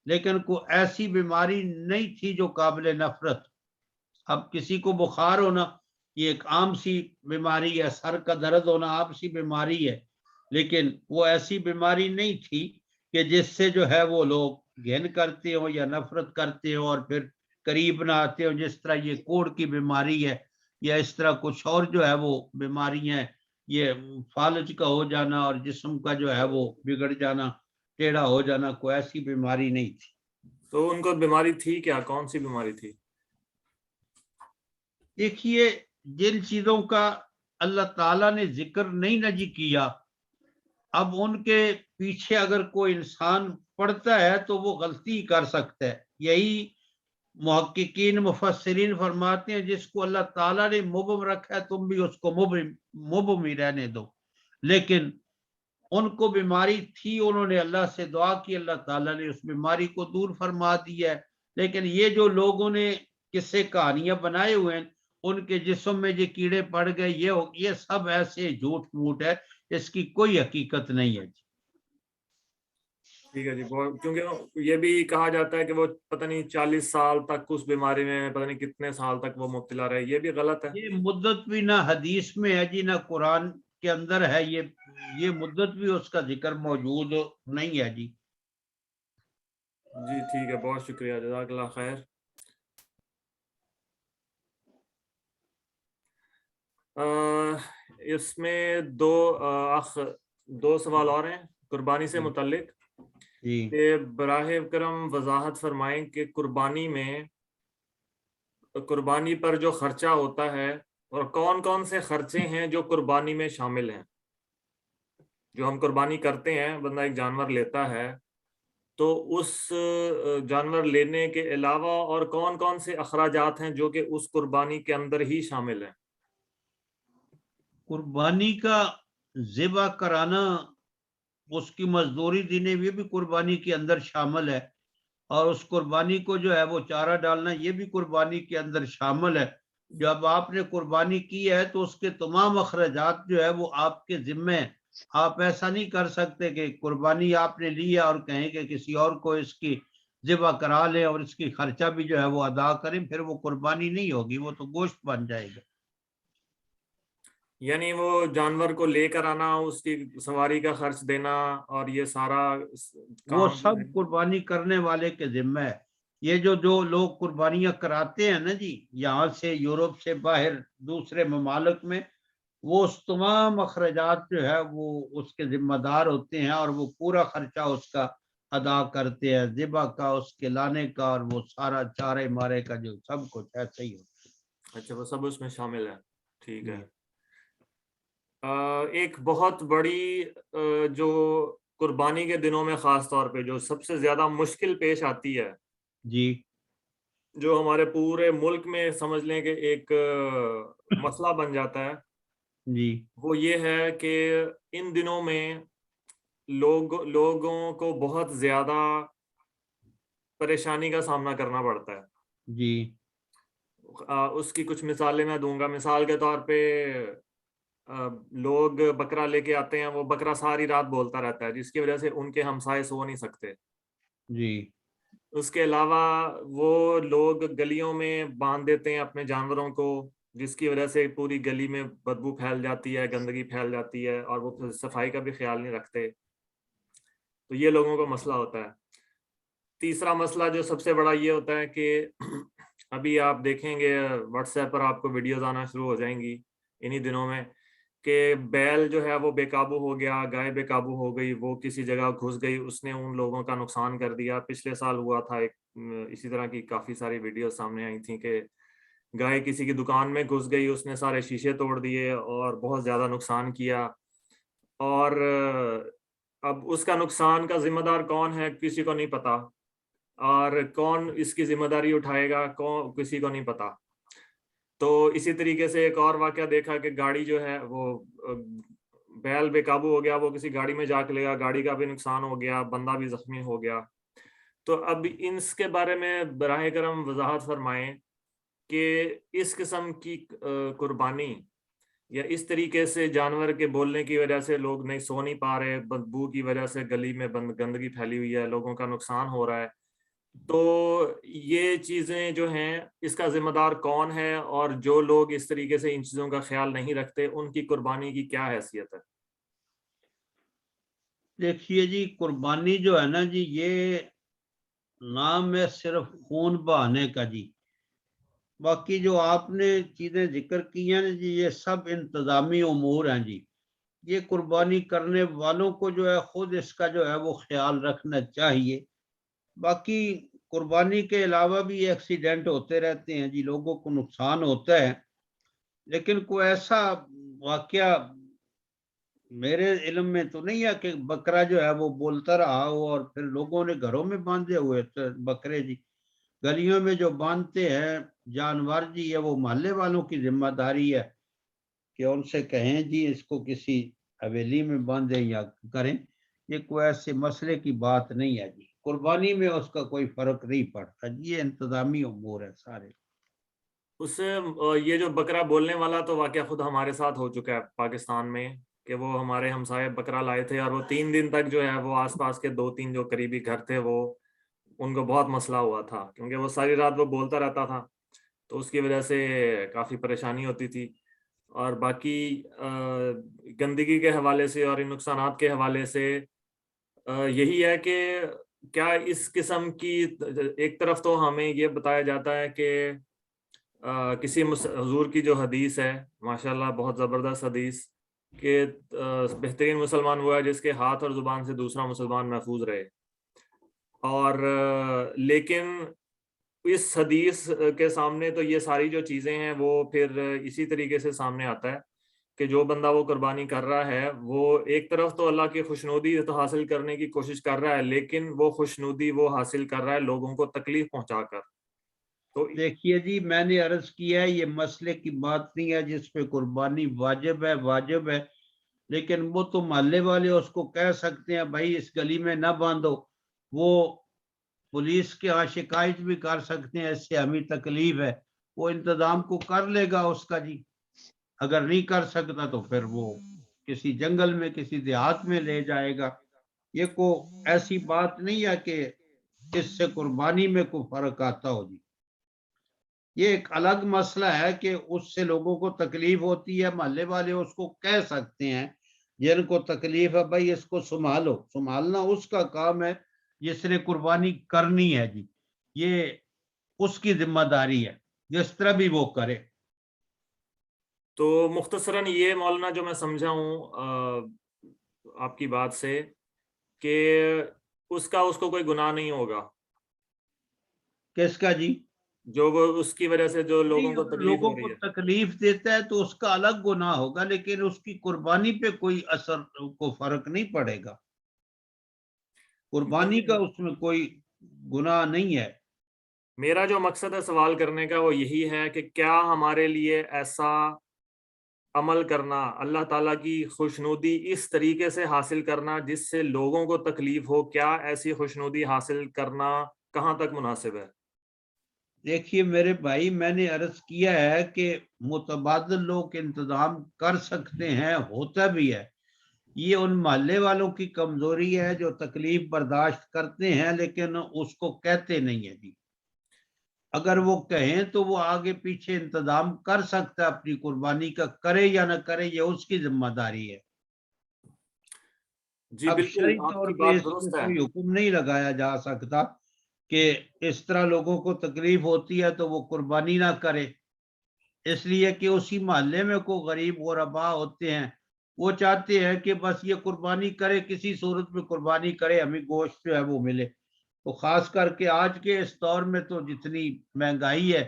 لیکن کوئی ایسی بیماری نہیں تھی جو قابل نفرت. اب کسی کو بخار ہونا یہ ایک عام سی بیماری ہے، سر کا درد ہونا عام سی بیماری ہے، لیکن وہ ایسی بیماری نہیں تھی کہ جس سے جو ہے وہ لوگ گھن کرتے ہوں یا نفرت کرتے ہوں اور پھر قریب نہ آتے ہوں. جس طرح یہ کوڑ کی بیماری ہے یا اس طرح کچھ اور جو ہے وہ بیماریاں ہیں، یہ فالج کا ہو جانا اور جسم کا جو ہے وہ بگڑ جانا، ٹیڑھا ہو جانا، کوئی ایسی بیماری نہیں تھی. تو ان کو بیماری تھی کیا؟ کون سی بیماری تھی؟ دیکھیے جن چیزوں کا اللہ تعالیٰ نے ذکر نہیں نہ جی کیا، اب ان کے پیچھے اگر کوئی انسان پڑتا ہے تو وہ غلطی کر سکتا ہے. یہی محققین مفسرین فرماتے ہیں جس کو اللہ تعالیٰ نے مبہم رکھا ہے تم بھی اس کو مبہم ہی رہنے دو. لیکن ان کو بیماری تھی، انہوں نے اللہ سے دعا کی، اللہ تعالیٰ نے اس بیماری کو دور فرما دیا ہے. لیکن یہ جو لوگوں نے قصے کہانیاں بنائے ہوئے ہیں، ان کے جسم میں جو کیڑے پڑ گئے، یہ سب ایسے جھوٹ موٹ ہے، اس کی کوئی حقیقت نہیں ہے. ٹھیک ہے جی. کیونکہ یہ بھی کہا جاتا ہے کہ وہ پتہ نہیں 40 سال تک اس بیماری میں، پتہ نہیں کتنے سال تک وہ مبتلا رہے. یہ بھی غلط ہے. یہ مدت بھی نہ حدیث میں ہے جی، نہ قرآن کے اندر ہے. یہ مدت بھی اس کا ذکر موجود نہیں ہے جی. جی ٹھیک ہے، بہت شکریہ، جزاک اللہ خیر. اس میں دو سوال اور ہیں قربانی سے متعلق. کہ براہ کرم وضاحت فرمائیں کہ قربانی پر جو خرچہ ہوتا ہے اور کون کون سے خرچے ہیں جو قربانی میں شامل ہیں. جو ہم قربانی کرتے ہیں، بندہ ایک جانور لیتا ہے تو اس جانور لینے کے علاوہ اور کون کون سے اخراجات ہیں جو کہ اس قربانی کے اندر ہی شامل ہیں؟ قربانی کا ذبح کرانا، اس کی مزدوری دینے بھی قربانی کے اندر شامل ہے، اور اس قربانی کو جو ہے وہ چارہ ڈالنا یہ بھی قربانی کے اندر شامل ہے۔ جب آپ نے قربانی کی ہے تو اس کے تمام اخراجات جو ہے وہ آپ کے ذمہ ہیں۔ آپ ایسا نہیں کر سکتے کہ قربانی آپ نے لی ہے اور کہیں کہ کسی اور کو اس کی ذبح کرا لیں اور اس کی خرچہ بھی جو ہے وہ ادا کریں، پھر وہ قربانی نہیں ہوگی، وہ تو گوشت بن جائے گا۔ یعنی وہ جانور کو لے کر آنا، اس کی سواری کا خرچ دینا اور یہ سارا وہ کام سب قربانی کرنے والے کے ذمہ ہے۔ یہ جو لوگ قربانیاں کراتے ہیں نا جی، یہاں سے یورپ سے باہر دوسرے ممالک میں، وہ اس تمام اخراجات جو ہے وہ اس کے ذمہ دار ہوتے ہیں، اور وہ پورا خرچہ اس کا ادا کرتے ہیں، ذبح کا، اس کے لانے کا، اور وہ سارا چارے مارے کا جو سب کچھ ایسا ہی ہوتا ہے۔ اچھا، وہ سب اس میں شامل ہے، ٹھیک ہے۔ جی۔ ایک بہت بڑی جو قربانی کے دنوں میں خاص طور پہ جو سب سے زیادہ مشکل پیش آتی ہے، جی جو ہمارے پورے ملک میں سمجھ لیں کہ ایک مسئلہ بن جاتا ہے، جی وہ یہ ہے کہ ان دنوں میں لوگوں کو بہت زیادہ پریشانی کا سامنا کرنا پڑتا ہے۔ جی اس کی کچھ مثالیں میں دوں گا۔ مثال کے طور پہ لوگ بکرا لے کے آتے ہیں، وہ بکرا ساری رات بولتا رہتا ہے جس کی وجہ سے ان کے ہمسائے سو نہیں سکتے۔ جی اس کے علاوہ وہ لوگ گلیوں میں باندھ دیتے ہیں اپنے جانوروں کو، جس کی وجہ سے پوری گلی میں بدبو پھیل جاتی ہے، گندگی پھیل جاتی ہے، اور وہ صفائی کا بھی خیال نہیں رکھتے۔ تو یہ لوگوں کو مسئلہ ہوتا ہے۔ تیسرا مسئلہ جو سب سے بڑا یہ ہوتا ہے کہ ابھی آپ دیکھیں گے واٹس ایپ پر آپ کو ویڈیوز آنا شروع ہو جائیں گی انہی دنوں میں کہ بیل جو ہے وہ بے قابو ہو گیا، گائے بے قابو ہو گئی، وہ کسی جگہ گھس گئی، اس نے ان لوگوں کا نقصان کر دیا۔ پچھلے سال ہوا تھا ایک اسی طرح کی کافی ساری ویڈیوز سامنے آئی تھیں کہ گائے کسی کی دکان میں گھس گئی، اس نے سارے شیشے توڑ دیے اور بہت زیادہ نقصان کیا، اور اب اس کا نقصان کا ذمہ دار کون ہے کسی کو نہیں پتا، اور کون اس کی ذمہ داری اٹھائے گا کسی کو نہیں پتا۔ تو اسی طریقے سے ایک اور واقعہ دیکھا کہ گاڑی جو ہے وہ بیل بے قابو ہو گیا، وہ کسی گاڑی میں جا کے لگا، گاڑی کا بھی نقصان ہو گیا، بندہ بھی زخمی ہو گیا۔ تو اب اس کے بارے میں براہ کرم وضاحت فرمائیں کہ اس قسم کی قربانی یا اس طریقے سے جانور کے بولنے کی وجہ سے لوگ نہیں سو نہیں پا رہے، بدبو کی وجہ سے گلی میں گندگی پھیلی ہوئی ہے، لوگوں کا نقصان ہو رہا ہے، تو یہ چیزیں جو ہیں اس کا ذمہ دار کون ہے، اور جو لوگ اس طریقے سے ان چیزوں کا خیال نہیں رکھتے ان کی قربانی کی کیا حیثیت ہے؟ دیکھیے جی، قربانی جو ہے نا جی، یہ نام ہے صرف خون بہانے کا جی۔ باقی جو آپ نے چیزیں ذکر کی ہیں جی، یہ سب انتظامی امور ہیں جی۔ یہ قربانی کرنے والوں کو جو ہے خود اس کا جو ہے وہ خیال رکھنا چاہیے۔ باقی قربانی کے علاوہ بھی ایکسیڈنٹ ہوتے رہتے ہیں جی، لوگوں کو نقصان ہوتا ہے، لیکن کوئی ایسا واقعہ میرے علم میں تو نہیں ہے کہ بکرا جو ہے وہ بولتا رہا ہو اور پھر لوگوں نے گھروں میں باندھے ہوئے بکرے جی۔ گلیوں میں جو باندھتے ہیں جانور جی، یہ وہ محلے والوں کی ذمہ داری ہے کہ ان سے کہیں جی اس کو کسی حویلی میں باندھیں یا کریں۔ یہ کوئی ایسے مسئلے کی بات نہیں ہے جی، قربانی میں اس کا کوئی فرق نہیں پڑتا جی، یہ انتظامی امور ہے سارے۔ اس سے یہ جو بکرا بولنے والا تو واقعہ خود ہمارے ساتھ ہو چکا ہے پاکستان میں، کہ وہ ہمارے ہمسائے بکرا لائے تھے اور وہ 3 دن تک جو ہے وہ آس پاس کے 2-3 جو قریبی گھر تھے وہ ان کو بہت مسئلہ ہوا تھا، کیونکہ وہ ساری رات وہ بولتا رہتا تھا، تو اس کی وجہ سے کافی پریشانی ہوتی تھی۔ اور باقی گندگی کے حوالے سے اور ان نقصانات کے حوالے سے یہی ہے کہ کیا اس قسم کی ایک طرف تو ہمیں یہ بتایا جاتا ہے کہ کسی حضور کی جو حدیث ہے ماشاءاللہ بہت زبردست حدیث کہ بہترین مسلمان وہ ہے جس کے ہاتھ اور زبان سے دوسرا مسلمان محفوظ رہے، اور لیکن اس حدیث کے سامنے تو یہ ساری جو چیزیں ہیں وہ پھر اسی طریقے سے سامنے آتا ہے کہ جو بندہ وہ قربانی کر رہا ہے وہ ایک طرف تو اللہ کی خوشنودی تو حاصل کرنے کی کوشش کر رہا ہے، لیکن وہ خوشنودی وہ حاصل کر رہا ہے لوگوں کو تکلیف پہنچا کر. تو دیکھیے جی، میں نے عرض کیا ہے یہ مسئلے کی بات نہیں ہے جس پہ قربانی واجب ہے، لیکن وہ تو محلے والے اس کو کہہ سکتے ہیں بھائی اس گلی میں نہ باندھو، وہ پولیس کے ہاں شکایت بھی کر سکتے ہیں اس سے ہمیں تکلیف ہے، وہ انتظام کو کر لے گا اس کا جی. اگر نہیں کر سکتا تو پھر وہ کسی جنگل میں کسی دیہات میں لے جائے گا. یہ کوئی ایسی بات نہیں ہے کہ اس سے قربانی میں کوئی فرق آتا ہو جی. یہ ایک الگ مسئلہ ہے کہ اس سے لوگوں کو تکلیف ہوتی ہے، محلے والے اس کو کہہ سکتے ہیں جن کو تکلیف ہے بھائی اس کو سنبھالو. سنبھالنا اس کا کام ہے جس نے قربانی کرنی ہے جی، یہ اس کی ذمہ داری ہے جس طرح بھی وہ کرے. تو مختصراً یہ مولانا جو میں سمجھا ہوں آپ کی بات سے کہ اس کو کوئی گناہ نہیں ہوگا. کس کا جی؟ جو وہ اس کی وجہ سے جو لوگوں کو تکلیف لوگوں ہو کو رہی ہے تکلیف دیتا ہے تو اس کا الگ گناہ ہوگا، لیکن اس کی قربانی پہ کوئی اثر کو فرق نہیں پڑے گا. قربانی کا اس میں کوئی گناہ نہیں ہے. میرا جو مقصد ہے سوال کرنے کا وہ یہی ہے کہ کیا ہمارے لیے ایسا عمل کرنا، اللہ تعالیٰ کی خوشنودی اس طریقے سے حاصل کرنا جس سے لوگوں کو تکلیف ہو، کیا ایسی خوشنودی حاصل کرنا کہاں تک مناسب ہے؟ دیکھیے میرے بھائی، میں نے عرض کیا ہے کہ متبادل لوگ انتظام کر سکتے ہیں، ہوتا بھی ہے. یہ ان محلے والوں کی کمزوری ہے جو تکلیف برداشت کرتے ہیں لیکن اس کو کہتے نہیں ہیں جی. اگر وہ کہیں تو وہ آگے پیچھے انتظام کر سکتا ہے اپنی قربانی کا، کرے یا نہ کرے یہ اس کی ذمہ داری ہے. جی اب بالکل شرعی آپ طور کی پہ بات اس میں درست ہے. کوئی حکم نہیں لگایا جا سکتا کہ اس طرح لوگوں کو تکلیف ہوتی ہے تو وہ قربانی نہ کرے، اس لیے کہ اسی محلے میں کوئی غریب غربا ہوتے ہیں، وہ چاہتے ہیں کہ بس یہ قربانی کرے، کسی صورت میں قربانی کرے، ہمیں گوشت جو ہے وہ ملے. تو خاص کر کے آج کے اس دور میں تو جتنی مہنگائی ہے،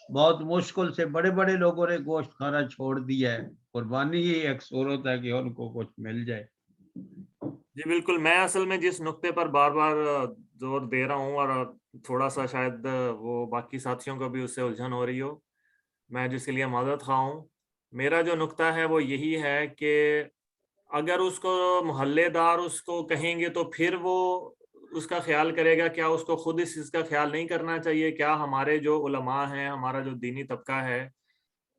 بہت مشکل سے بڑے بڑے لوگوں نے گوشت کھانا چھوڑ دیا ہے. قربانی ہی ایک صورت ہے کہ ان کو کچھ مل جائے. جی بالکل، میں اصل میں جس نقطے پر بار بار زور دے رہا ہوں اور تھوڑا سا شاید وہ باقی ساتھیوں کو بھی اس سے الجھن ہو رہی ہو، میں جس کے لیے معذرت خواہ ہوں. میرا جو نقطہ ہے وہ یہی ہے کہ اگر اس کو محلے دار اس کو کہیں گے تو پھر وہ اس کا خیال کرے گا، کیا اس کو خود اس چیز کا خیال نہیں کرنا چاہیے؟ کیا ہمارے جو علماء ہیں، ہمارا جو دینی طبقہ ہے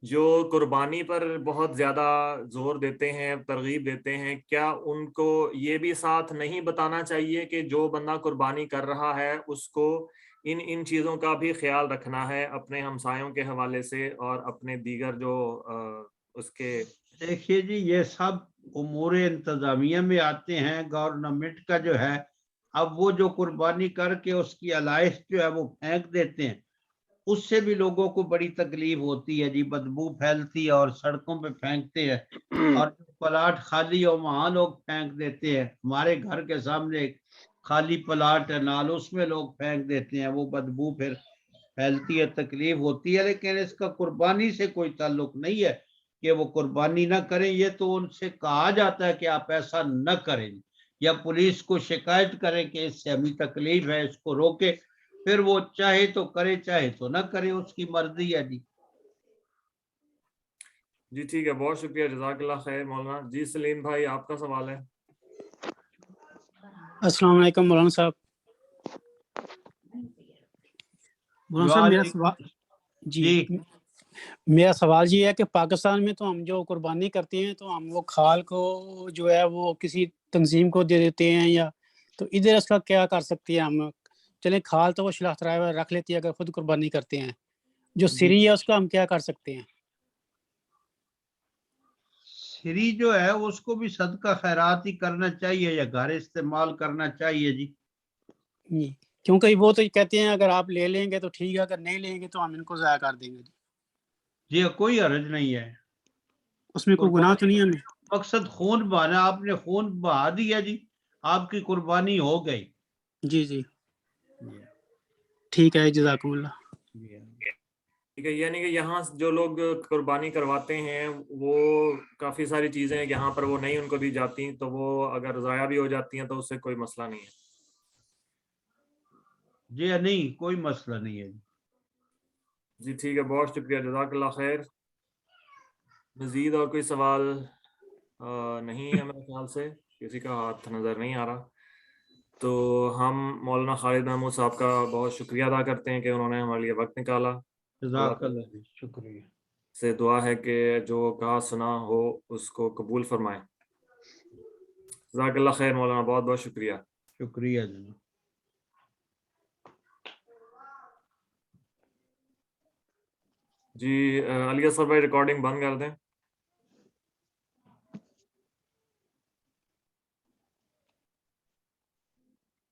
جو قربانی پر بہت زیادہ زور دیتے ہیں، ترغیب دیتے ہیں، کیا ان کو یہ بھی ساتھ نہیں بتانا چاہیے کہ جو بندہ قربانی کر رہا ہے اس کو ان چیزوں کا بھی خیال رکھنا ہے اپنے ہمسایوں کے حوالے سے اور اپنے دیگر جو اس کے. دیکھیے جی، یہ سب امور انتظامیہ میں آتے ہیں، گورنمنٹ کا جو ہے. اب وہ جو قربانی کر کے اس کی علائش جو ہے وہ پھینک دیتے ہیں، اس سے بھی لوگوں کو بڑی تکلیف ہوتی ہے جی. بدبو پھیلتی ہے اور سڑکوں پہ پھینکتے ہیں، اور پلاٹ خالی ہو وہاں لوگ پھینک دیتے ہیں. ہمارے گھر کے سامنے ایک خالی پلاٹ ہے نال، اس میں لوگ پھینک دیتے ہیں، وہ بدبو پھر پھیلتی ہے، تکلیف ہوتی ہے. لیکن اس کا قربانی سے کوئی تعلق نہیں ہے کہ وہ قربانی نہ کریں. یہ تو ان سے کہا جاتا ہے کہ آپ ایسا نہ کریں، یا پولیس کو شکایت کریں کہ اس سے ہمیں تکلیف ہے، اس کو روکے. پھر وہ چاہے تو کرے چاہے تو نہ کرے، اس کی مرضی ہے جی. جی ٹھیک ہے، بہت شکریہ، جزاک اللہ خیر مولانا. جی سلیم بھائی، آپ کا سوال ہے. السلام علیکم مولانا صاحب. مولانا صاحب میرا سوال جی میرا سوال یہ ہے کہ پاکستان میں تو ہم جو قربانی کرتے ہیں تو ہم وہ کھال کو جو ہے وہ کسی تنظیم کو دے دیتے ہیں، یا تو ادھر اس کا کیا کر سکتے ہیں ہم؟ چلیں کھال تو وہ شناخت رائے رکھ لیتی ہے اگر خود قربانی کرتے ہیں، جو سری ہے اس کا ہم کیا کر سکتے ہیں؟ سری جو ہے اس کو بھی صدقہ خیرات ہی کرنا چاہیے یا گھر استعمال کرنا چاہیے جی. کیونکہ وہ تو کہتے ہیں اگر آپ لے لیں گے تو ٹھیک ہے، اگر نہیں لیں گے تو ہم ان کو ضائع کر دیں گے. جی کوئی حرج نہیں ہے، اس میں کوئی گناہ تو نہیں ہے ہمیں؟ مقصد خون بہانا، آپ نے خون بہا دیا جی، آپ کی قربانی ہو گئی. جی ٹھیک ہے، جزاکم اللہ. ٹھیک ہے، یعنی کہ یہاں جو لوگ قربانی کرواتے ہیں وہ کافی ساری چیزیں یہاں پر وہ نہیں ان کو دی جاتی، تو وہ اگر ضائع بھی ہو جاتی ہیں تو اس سے کوئی مسئلہ نہیں ہے. جی نہیں، کوئی مسئلہ نہیں ہے. جی ٹھیک ہے، بہت شکریہ، جزاک اللہ خیر. مزید اور کوئی سوال نہیں ہے میرے خیال سے، کسی کا ہاتھ نظر نہیں آ رہا. تو ہم مولانا خالد محمود صاحب کا بہت شکریہ ادا کرتے ہیں کہ انہوں نے ہمارے لیے وقت نکالا. جزاک اللہ، شکریہ. سے دعا ہے کہ جو کہا سنا ہو اس کو قبول فرمائیں. جزاک اللہ خیر مولانا، بہت بہت شکریہ. شکریہ جناب. جی علی اصغر بھائی ریکارڈنگ بند کر دیں.